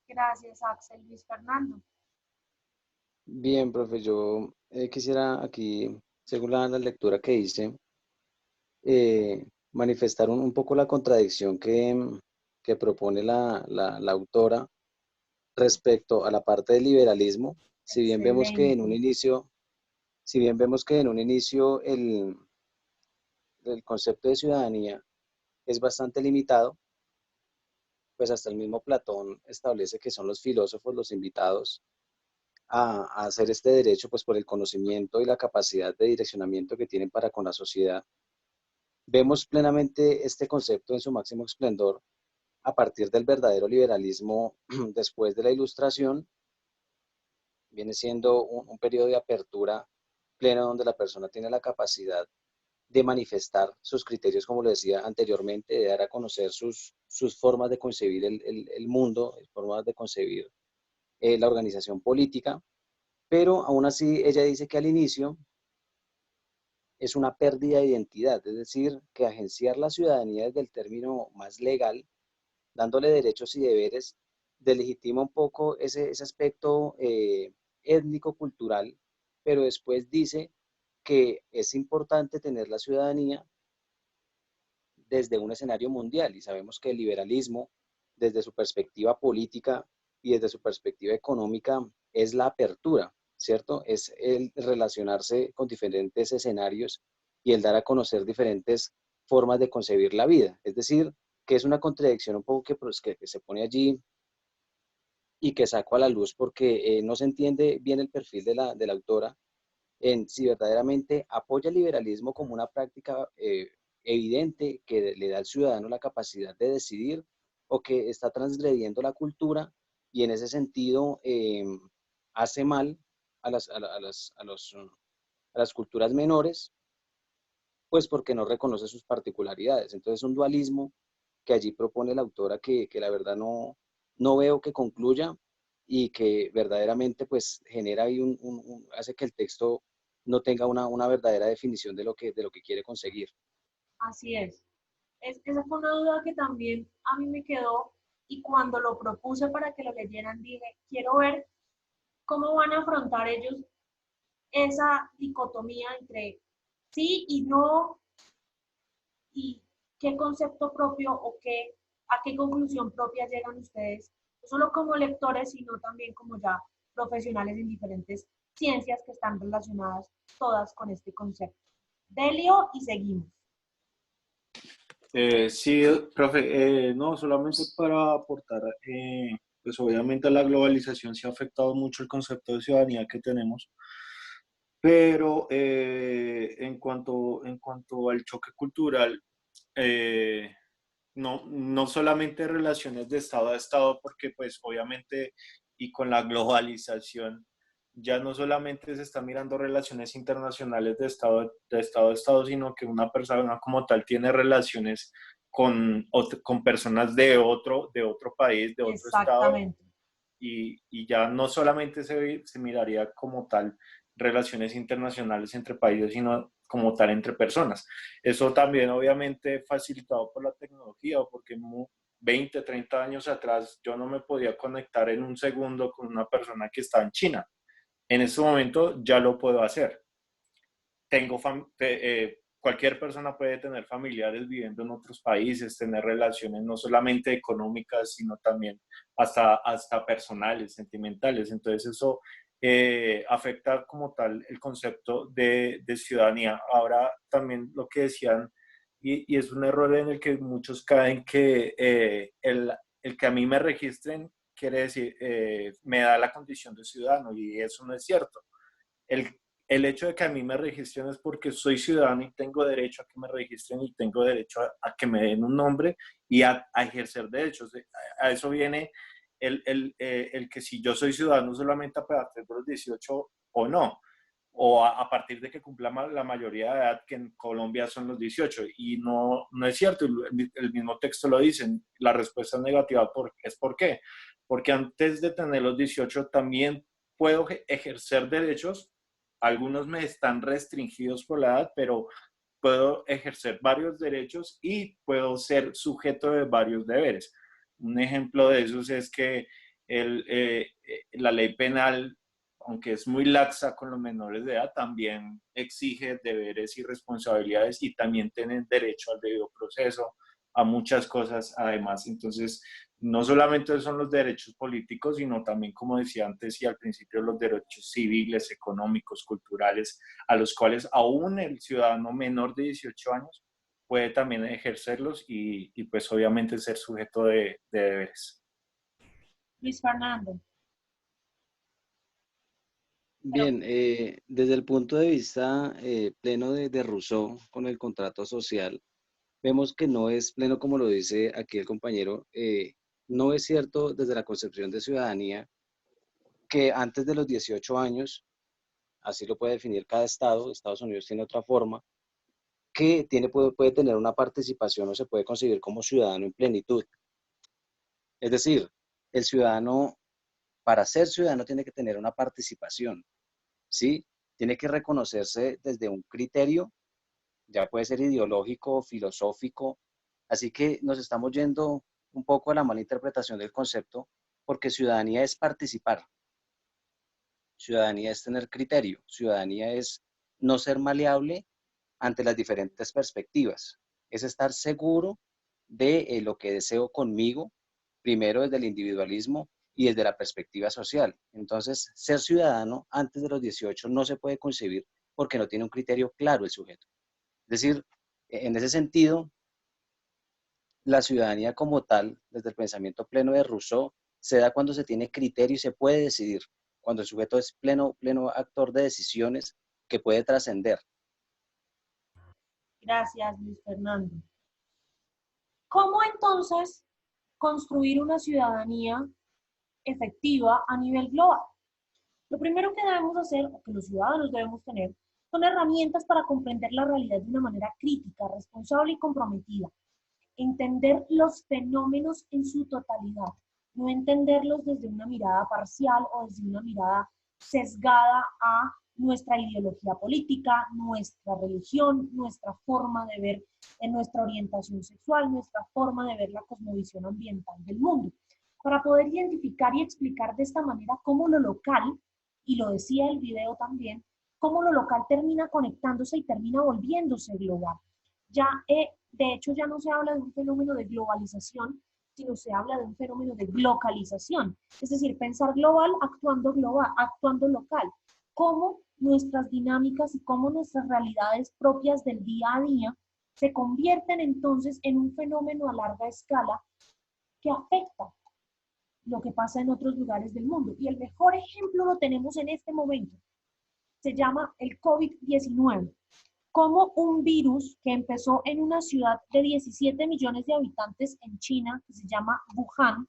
Speaker 1: Gracias, Axel. Luis Fernando.
Speaker 7: Bien, profe, yo quisiera aquí, según la lectura que hice, manifestar un poco la contradicción que propone la autora respecto a la parte del liberalismo. Si bien vemos que en un inicio, el concepto de ciudadanía es bastante limitado, pues hasta el mismo Platón establece que son los filósofos los invitados a hacer este derecho, pues por el conocimiento y la capacidad de direccionamiento que tienen para con la sociedad. Vemos plenamente este concepto en su máximo esplendor a partir del verdadero liberalismo después de la Ilustración, viene siendo un periodo de apertura pleno donde la persona tiene la capacidad de manifestar sus criterios, como lo decía anteriormente, de dar a conocer sus formas de concebir el mundo, formas de concebir la organización política, pero aún así ella dice que al inicio es una pérdida de identidad, es decir, que agenciar la ciudadanía desde el término más legal, dándole derechos y deberes, delegitima un poco ese aspecto étnico-cultural, pero después dice que es importante tener la ciudadanía desde un escenario mundial y sabemos que el liberalismo, desde su perspectiva política y desde su perspectiva económica, es la apertura, ¿cierto? Es el relacionarse con diferentes escenarios y el dar a conocer diferentes formas de concebir la vida. Es decir, que es una contradicción un poco que se pone allí y que saco a la luz porque no se entiende bien el perfil de la autora en si verdaderamente apoya el liberalismo como una práctica evidente que le da al ciudadano la capacidad de decidir o que está transgrediendo la cultura y en ese sentido hace mal a las culturas menores, pues porque no reconoce sus particularidades. Entonces un dualismo que allí propone la autora que la verdad no veo que concluya y que verdaderamente pues genera ahí hace que el texto no tenga una verdadera definición de lo que quiere conseguir.
Speaker 1: Así es. Esa fue una duda que también a mí me quedó y cuando lo propuse para que lo leyeran dije, quiero ver cómo van a afrontar ellos esa dicotomía entre sí y no y qué concepto propio o a qué conclusión propia llegan ustedes, no solo como lectores, sino también como ya profesionales en diferentes ciencias que están relacionadas todas con este concepto. Delio y seguimos.
Speaker 2: Sí, profe, no, solamente para aportar, pues obviamente la globalización sí ha afectado mucho el concepto de ciudadanía que tenemos, pero en cuanto al choque cultural, eh, no solamente relaciones de Estado a Estado, porque pues obviamente y con la globalización ya no solamente se están mirando relaciones internacionales de Estado a Estado, sino que una persona como tal tiene relaciones con personas de otro país, de otro Estado, y ya no solamente se miraría como tal relaciones internacionales entre países, sino como tal entre personas. Eso también obviamente facilitado por la tecnología, porque 20, 30 años atrás yo no me podía conectar en un segundo con una persona que está en China. En este momento ya lo puedo hacer. Cualquier persona puede tener familiares viviendo en otros países, tener relaciones no solamente económicas, sino también hasta personales, sentimentales. Entonces eso afecta como tal el concepto de ciudadanía. Ahora también lo que decían, y es un error en el que muchos caen, que el que a mí me registren quiere decir, me da la condición de ciudadano, y eso no es cierto. El, el hecho de que a mí me registren es porque soy ciudadano y tengo derecho a que me registren y tengo derecho a que me den un nombre y a ejercer derechos. A eso viene el que si yo soy ciudadano solamente a partir de los 18 o no, o a partir de que cumpla la mayoría de edad, que en Colombia son los 18, y no es cierto, el mismo texto lo dice, la respuesta negativa es ¿por qué? Porque antes de tener los 18 también puedo ejercer derechos, algunos me están restringidos por la edad, pero puedo ejercer varios derechos y puedo ser sujeto de varios deberes. Un ejemplo de esos es que la ley penal, aunque es muy laxa con los menores de edad, también exige deberes y responsabilidades y también tienen derecho al debido proceso, a muchas cosas además. Entonces, no solamente son los derechos políticos, sino también, como decía antes y al principio, los derechos civiles, económicos, culturales, a los cuales aún el ciudadano menor de 18 años puede también ejercerlos y pues obviamente ser sujeto de deberes.
Speaker 1: Luis Fernando.
Speaker 7: Bien, desde el punto de vista pleno de Rousseau con el contrato social, vemos que no es pleno como lo dice aquí el compañero, no es cierto desde la concepción de ciudadanía que antes de los 18 años, así lo puede definir cada estado, Estados Unidos tiene otra forma, que puede tener una participación o se puede conseguir como ciudadano en plenitud. Es decir, el ciudadano, para ser ciudadano, tiene que tener una participación, ¿sí? Tiene que reconocerse desde un criterio, ya puede ser ideológico, filosófico, así que nos estamos yendo un poco a la mala interpretación del concepto, porque ciudadanía es participar, ciudadanía es tener criterio, ciudadanía es no ser maleable ante las diferentes perspectivas, es estar seguro de lo que deseo conmigo, primero desde el individualismo y desde la perspectiva social. Entonces, ser ciudadano antes de los 18 no se puede concebir porque no tiene un criterio claro el sujeto. Es decir, en ese sentido, la ciudadanía como tal, desde el pensamiento pleno de Rousseau, se da cuando se tiene criterio y se puede decidir, cuando el sujeto es pleno actor de decisiones que puede trascender.
Speaker 1: Gracias, Luis Fernando. ¿Cómo entonces construir una ciudadanía efectiva a nivel global? Lo primero que debemos hacer, o que los ciudadanos debemos tener, son herramientas para comprender la realidad de una manera crítica, responsable y comprometida. Entender los fenómenos en su totalidad, no entenderlos desde una mirada parcial o desde una mirada sesgada a nuestra ideología política, nuestra religión, nuestra forma de ver en nuestra orientación sexual, nuestra forma de ver la cosmovisión ambiental del mundo. Para poder identificar y explicar de esta manera cómo lo local, y lo decía el video también, cómo lo local termina conectándose y termina volviéndose global. De hecho, ya no se habla de un fenómeno de globalización, sino se habla de un fenómeno de glocalización. Es decir, pensar global, actuando local. Cómo nuestras dinámicas y cómo nuestras realidades propias del día a día se convierten entonces en un fenómeno a larga escala que afecta lo que pasa en otros lugares del mundo. Y el mejor ejemplo lo tenemos en este momento. Se llama el COVID-19. Como un virus que empezó en una ciudad de 17 millones de habitantes en China, que se llama Wuhan,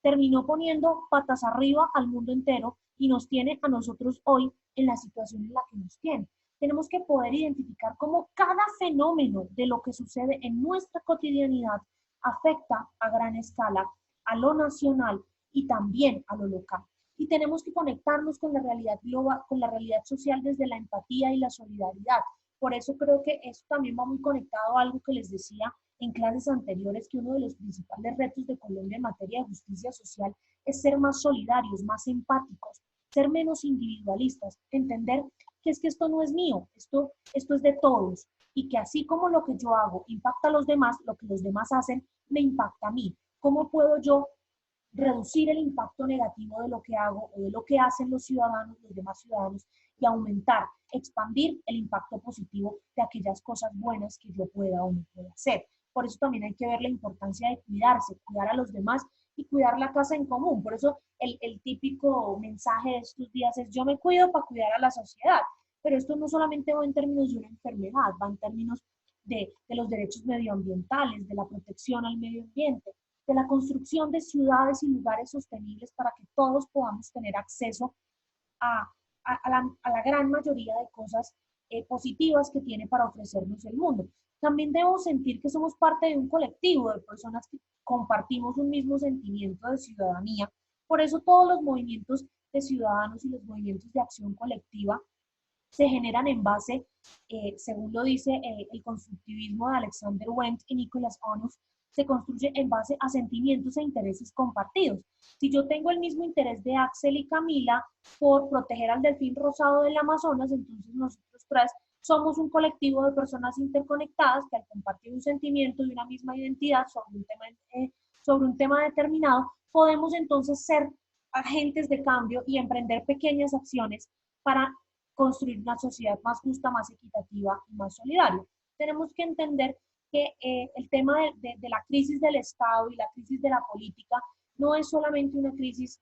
Speaker 1: terminó poniendo patas arriba al mundo entero y nos tiene a nosotros hoy en la situación en la que nos tiene. Tenemos que poder identificar cómo cada fenómeno de lo que sucede en nuestra cotidianidad afecta a gran escala a lo nacional y también a lo local. Y tenemos que conectarnos con la realidad global, con la realidad social desde la empatía y la solidaridad. Por eso creo que esto también va muy conectado a algo que les decía en clases anteriores, que uno de los principales retos de Colombia en materia de justicia social es ser más solidarios, más empáticos, ser menos individualistas, entender que es que esto no es mío, esto es de todos, y que así como lo que yo hago impacta a los demás, lo que los demás hacen me impacta a mí. ¿Cómo puedo yo reducir el impacto negativo de lo que hago o de lo que hacen los ciudadanos, los demás ciudadanos, y aumentar, expandir el impacto positivo de aquellas cosas buenas que yo pueda o no pueda hacer? Por eso también hay que ver la importancia de cuidarse, cuidar a los demás y cuidar la casa en común. Por eso el típico mensaje de estos días es: yo me cuido para cuidar a la sociedad. Pero esto no solamente va en términos de una enfermedad, va en términos de los derechos medioambientales, de la protección al medio ambiente, de la construcción de ciudades y lugares sostenibles para que todos podamos tener acceso a la gran mayoría de cosas positivas que tiene para ofrecernos el mundo. También debemos sentir que somos parte de un colectivo de personas que compartimos un mismo sentimiento de ciudadanía. Por eso todos los movimientos de ciudadanos y los movimientos de acción colectiva se generan en base, según lo dice el constructivismo de Alexander Wendt y Nicholas Onuf, se construye en base a sentimientos e intereses compartidos. Si yo tengo el mismo interés de Axel y Camila por proteger al delfín rosado del Amazonas, entonces nosotros tres somos un colectivo de personas interconectadas que al compartir un sentimiento y una misma identidad sobre un tema determinado, podemos entonces ser agentes de cambio y emprender pequeñas acciones para construir una sociedad más justa, más equitativa y más solidaria. Tenemos que entender que el tema de la crisis del Estado y la crisis de la política no es solamente una crisis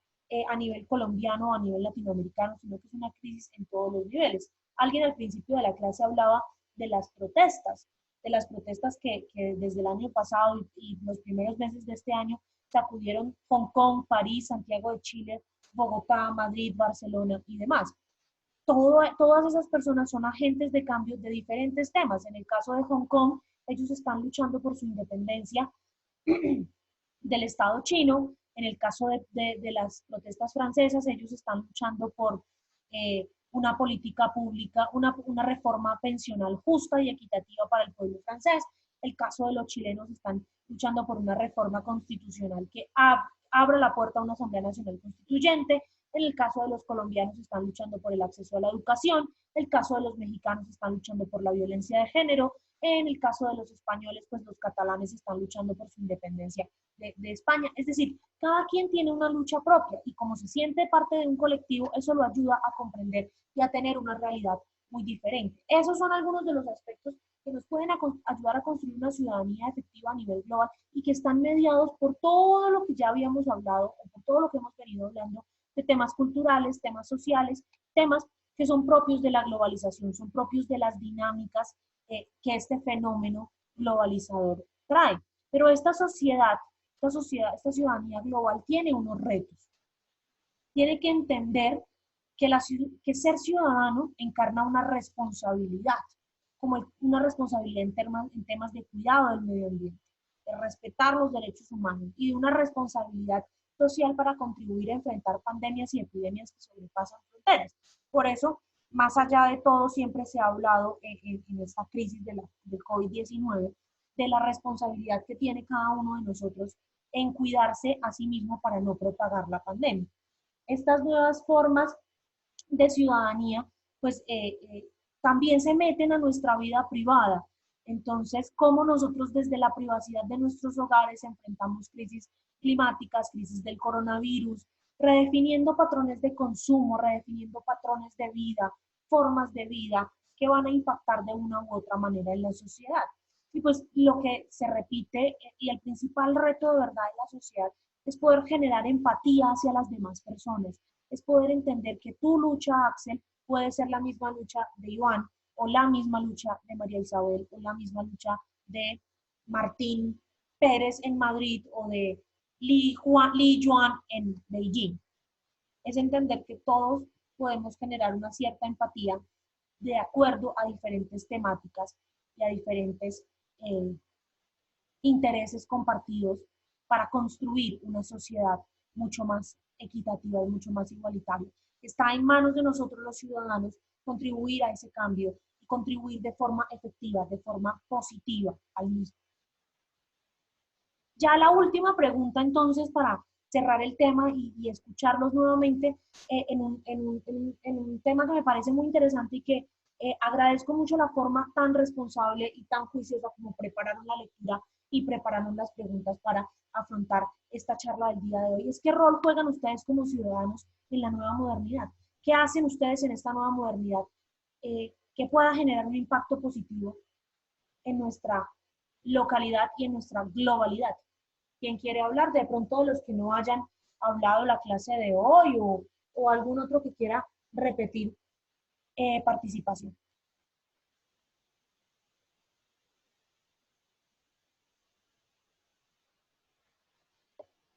Speaker 1: a nivel colombiano o a nivel latinoamericano, sino que es una crisis en todos los niveles. Alguien al principio de la clase hablaba de las protestas que desde el año pasado y los primeros meses de este año sacudieron Hong Kong, París, Santiago de Chile, Bogotá, Madrid, Barcelona y demás. Todas esas personas son agentes de cambio de diferentes temas. En el caso de Hong Kong, ellos están luchando por su independencia del Estado chino. En el caso de las protestas francesas, ellos están luchando por una política pública, una reforma pensional justa y equitativa para el pueblo francés. El caso de los chilenos están luchando por una reforma constitucional que abra la puerta a una Asamblea Nacional Constituyente. En el caso de los colombianos están luchando por el acceso a la educación. El caso de los mexicanos están luchando por la violencia de género. En el caso de los españoles, pues los catalanes están luchando por su independencia de España. Es decir, cada quien tiene una lucha propia y como se siente parte de un colectivo, eso lo ayuda a comprender y a tener una realidad muy diferente. Esos son algunos de los aspectos que nos pueden ayudar a construir una ciudadanía efectiva a nivel global y que están mediados por todo lo que ya habíamos hablado, o por todo lo que hemos venido hablando de temas culturales, temas sociales, temas que son propios de la globalización, son propios de las dinámicas que este fenómeno globalizador trae. Pero esta ciudadanía global tiene unos retos. Tiene que entender que ser ciudadano encarna una responsabilidad, como una responsabilidad en temas de cuidado del medio ambiente, de respetar los derechos humanos y de una responsabilidad social para contribuir a enfrentar pandemias y epidemias que sobrepasan fronteras. Por eso, más allá de todo, siempre se ha hablado en esta crisis del COVID-19 de la responsabilidad que tiene cada uno de nosotros en cuidarse a sí mismo para no propagar la pandemia. Estas nuevas formas de ciudadanía, pues también se meten a nuestra vida privada. Entonces, cómo nosotros desde la privacidad de nuestros hogares enfrentamos crisis climáticas, crisis del coronavirus, redefiniendo patrones de consumo, redefiniendo patrones de vida, formas de vida que van a impactar de una u otra manera en la sociedad. Y pues lo que se repite y el principal reto de verdad en la sociedad es poder generar empatía hacia las demás personas, es poder entender que tu lucha, Axel, puede ser la misma lucha de Iván, o la misma lucha de María Isabel, o la misma lucha de Martín Pérez en Madrid, o de Li Yuan en Beijing. Es entender que todos podemos generar una cierta empatía de acuerdo a diferentes temáticas y a diferentes intereses compartidos para construir una sociedad mucho más equitativa y mucho más igualitaria. Está en manos de nosotros los ciudadanos contribuir a ese cambio y contribuir de forma efectiva, de forma positiva al mismo. Ya la última pregunta entonces para cerrar el tema y escucharlos nuevamente en un tema que me parece muy interesante y que agradezco mucho la forma tan responsable y tan juiciosa como prepararon la lectura y prepararon las preguntas para afrontar esta charla del día de hoy. Es ¿qué rol juegan ustedes como ciudadanos en la nueva modernidad? ¿Qué hacen ustedes en esta nueva modernidad que pueda generar un impacto positivo en nuestra localidad y en nuestra globalidad? ¿Quién quiere hablar? De pronto de los que no hayan hablado la clase de hoy o algún otro que quiera repetir participación.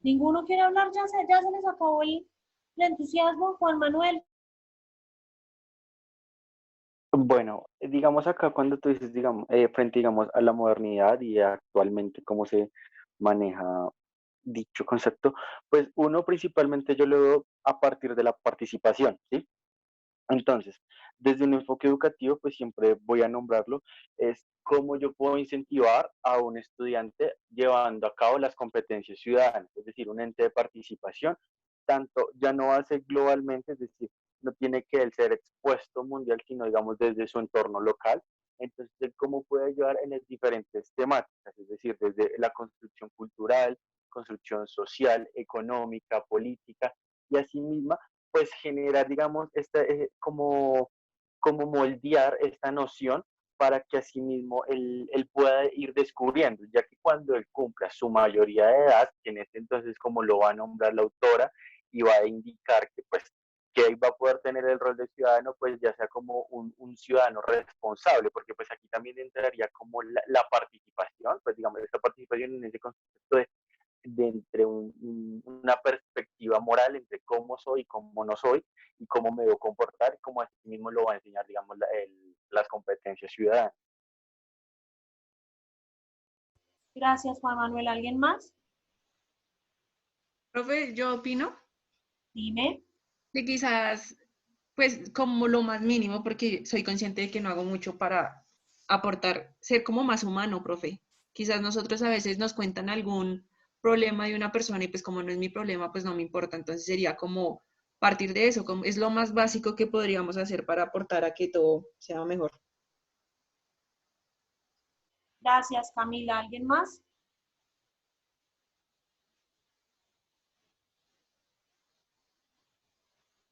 Speaker 1: ¿Ninguno quiere hablar? Ya se les acabó el entusiasmo. Juan Manuel.
Speaker 6: Bueno, digamos acá cuando tú dices, digamos, frente, digamos, a la modernidad y actualmente cómo se maneja dicho concepto, pues uno principalmente yo lo veo a partir de la participación, ¿sí? Entonces, desde un enfoque educativo, pues siempre voy a nombrarlo, es cómo yo puedo incentivar a un estudiante llevando a cabo las competencias ciudadanas, es decir, un ente de participación, tanto ya no hace globalmente, es decir, no tiene que él ser expuesto mundial, sino digamos desde su entorno local. Entonces, cómo puede ayudar en las diferentes temáticas, es decir, desde la construcción cultural, construcción social, económica, política, y asimismo pues generar, digamos, como moldear esta noción para que asimismo él pueda ir descubriendo, ya que cuando él cumpla su mayoría de edad, que en este entonces como lo va a nombrar la autora, y va a indicar que pues que él va a poder tener el rol de ciudadano, pues ya sea como un ciudadano responsable, porque pues aquí también entraría como la participación, pues digamos, esta participación en ese concepto de entre una perspectiva perspectiva moral entre cómo soy y cómo no soy, y cómo me debo comportar, y cómo así mismo lo va a enseñar, digamos, las competencias ciudadanas.
Speaker 1: Gracias, Juan Manuel. ¿Alguien más?
Speaker 3: Profe, yo opino
Speaker 1: Dime.
Speaker 3: que quizás, pues como lo más mínimo, porque soy consciente de que no hago mucho para aportar, ser como más humano, profe. Quizás nosotros a veces nos cuentan algún problema de una persona y pues como no es mi problema, pues no me importa. Entonces sería como partir de eso, como es lo más básico que podríamos hacer para aportar a que todo sea mejor.
Speaker 1: Gracias, Camila. ¿Alguien más?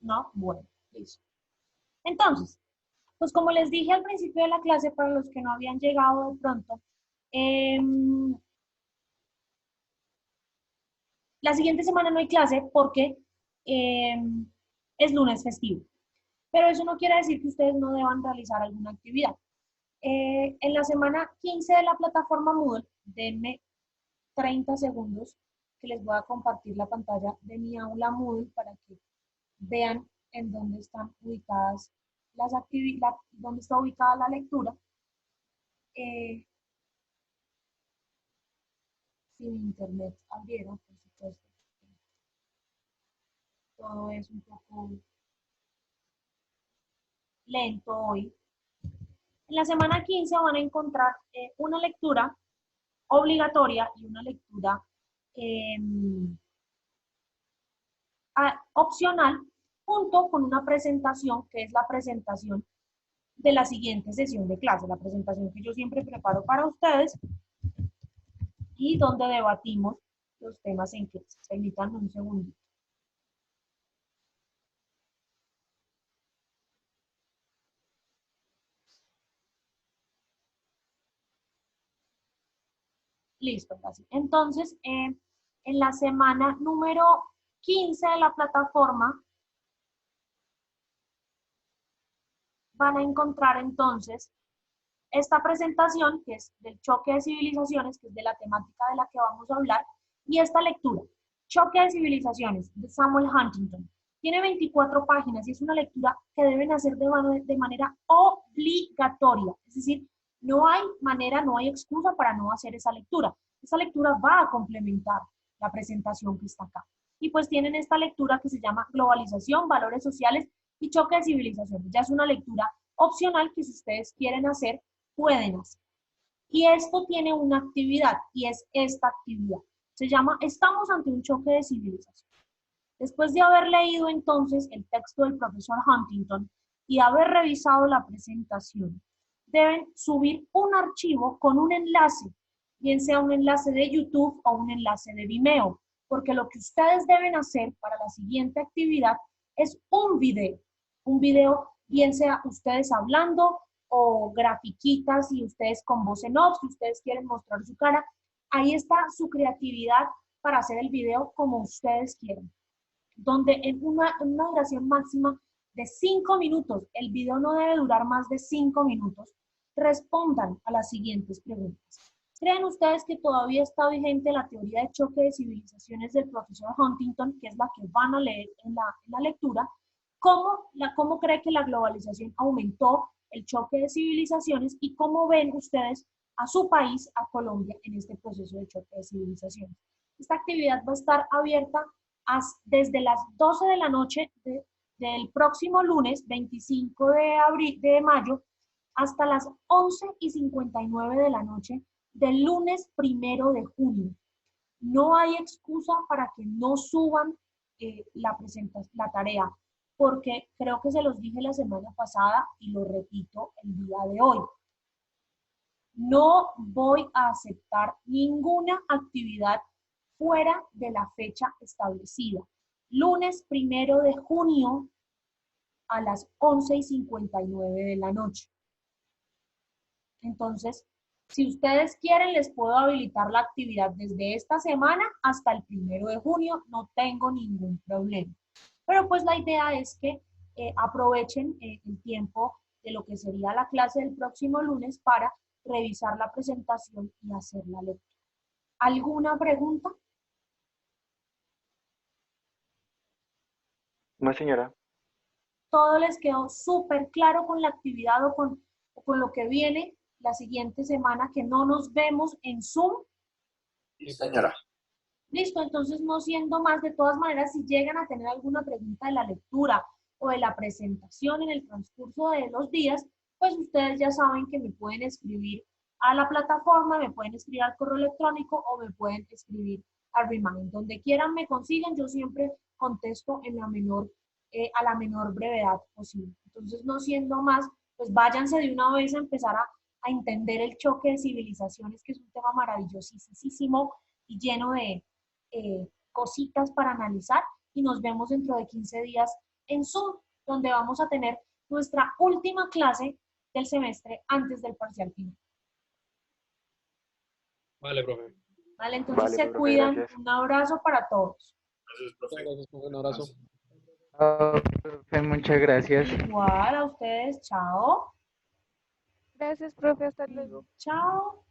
Speaker 1: No, bueno, listo. Entonces, pues como les dije al principio de la clase, para los que no habían llegado de pronto, la siguiente semana no hay clase porque es lunes festivo. Pero eso no quiere decir que ustedes no deban realizar alguna actividad. En la semana 15 de la plataforma Moodle, denme 30 segundos que les voy a compartir la pantalla de mi aula Moodle para que vean en dónde están ubicadas las actividades, dónde está ubicada la lectura. Si mi internet abriera, por supuesto. Todo es un poco lento hoy. En la semana 15 van a encontrar una lectura obligatoria y una lectura opcional, junto con una presentación, que es la presentación de la siguiente sesión de clase, la presentación que yo siempre preparo para ustedes y donde debatimos los temas en clase. Permítanme un segundito. Listo, casi. Entonces, en la semana número 15 de la plataforma van a encontrar entonces esta presentación, que es del choque de civilizaciones, que es de la temática de la que vamos a hablar, y esta lectura, Choque de civilizaciones, de Samuel Huntington. Tiene 24 páginas y es una lectura que deben hacer de manera obligatoria. Es decir, no hay manera, no hay excusa para no hacer esa lectura. Esa lectura va a complementar la presentación que está acá. Y pues tienen esta lectura que se llama Globalización, Valores Sociales y Choque de Civilizaciones. Ya es una lectura opcional que si ustedes quieren hacer, pueden hacer. Y esto tiene una actividad, y es esta actividad. Se llama Estamos ante un choque de civilización. Después de haber leído entonces el texto del profesor Huntington y haber revisado la presentación, deben subir un archivo con un enlace, bien sea un enlace de YouTube o un enlace de Vimeo, porque lo que ustedes deben hacer para la siguiente actividad es un video bien sea ustedes hablando o grafiquitas y ustedes con voz en off, si ustedes quieren mostrar su cara, ahí está su creatividad para hacer el video como ustedes quieran, donde en una duración máxima de 5 minutos, el video no debe durar más de 5 minutos, respondan a las siguientes preguntas. ¿Creen ustedes que todavía está vigente la teoría de choque de civilizaciones del profesor Huntington, que es la que van a leer en la lectura? ¿Cómo cree que la globalización aumentó el choque de civilizaciones y cómo ven ustedes a su país, a Colombia, en este proceso de choque de civilizaciones? Esta actividad va a estar abierta desde las 12 de la noche del próximo lunes, 25 de mayo, hasta las 11:59 de la noche del lunes 1 de junio. No hay excusa para que no suban la tarea, porque creo que se los dije la semana pasada y lo repito el día de hoy. No voy a aceptar ninguna actividad fuera de la fecha establecida. Lunes 1 de junio a las 11:59 de la noche. Entonces, si ustedes quieren, les puedo habilitar la actividad desde esta semana hasta el 1 de junio, no tengo ningún problema. Pero pues la idea es que aprovechen el tiempo de lo que sería la clase del próximo lunes para revisar la presentación y hacer la lectura. ¿Alguna pregunta?
Speaker 6: No, señora.
Speaker 1: Todo les quedó súper claro con la actividad o con lo que viene la siguiente semana, que no nos vemos en Zoom.
Speaker 12: Sí, señora.
Speaker 1: Listo, entonces no siendo más, de todas maneras, si llegan a tener alguna pregunta de la lectura o de la presentación en el transcurso de los días, pues ustedes ya saben que me pueden escribir a la plataforma, me pueden escribir al correo electrónico o me pueden escribir al Remind. Donde quieran me consiguen, yo siempre contesto en a la menor brevedad posible. Entonces, no siendo más, pues váyanse de una vez a empezar a entender el choque de civilizaciones, que es un tema maravillosísimo y lleno de cositas para analizar, y nos vemos dentro de 15 días en Zoom, donde vamos a tener nuestra última clase del semestre antes del parcial final.
Speaker 14: Vale, profe.
Speaker 1: Vale, entonces
Speaker 6: Vale,
Speaker 1: se
Speaker 6: profe,
Speaker 1: cuidan.
Speaker 6: gracias.
Speaker 1: Un abrazo para todos.
Speaker 2: Gracias, profe.
Speaker 14: Gracias, profe. Un abrazo.
Speaker 8: Profe, muchas gracias.
Speaker 1: Igual a ustedes, chao.
Speaker 5: Gracias, profe, hasta luego.
Speaker 1: Chao.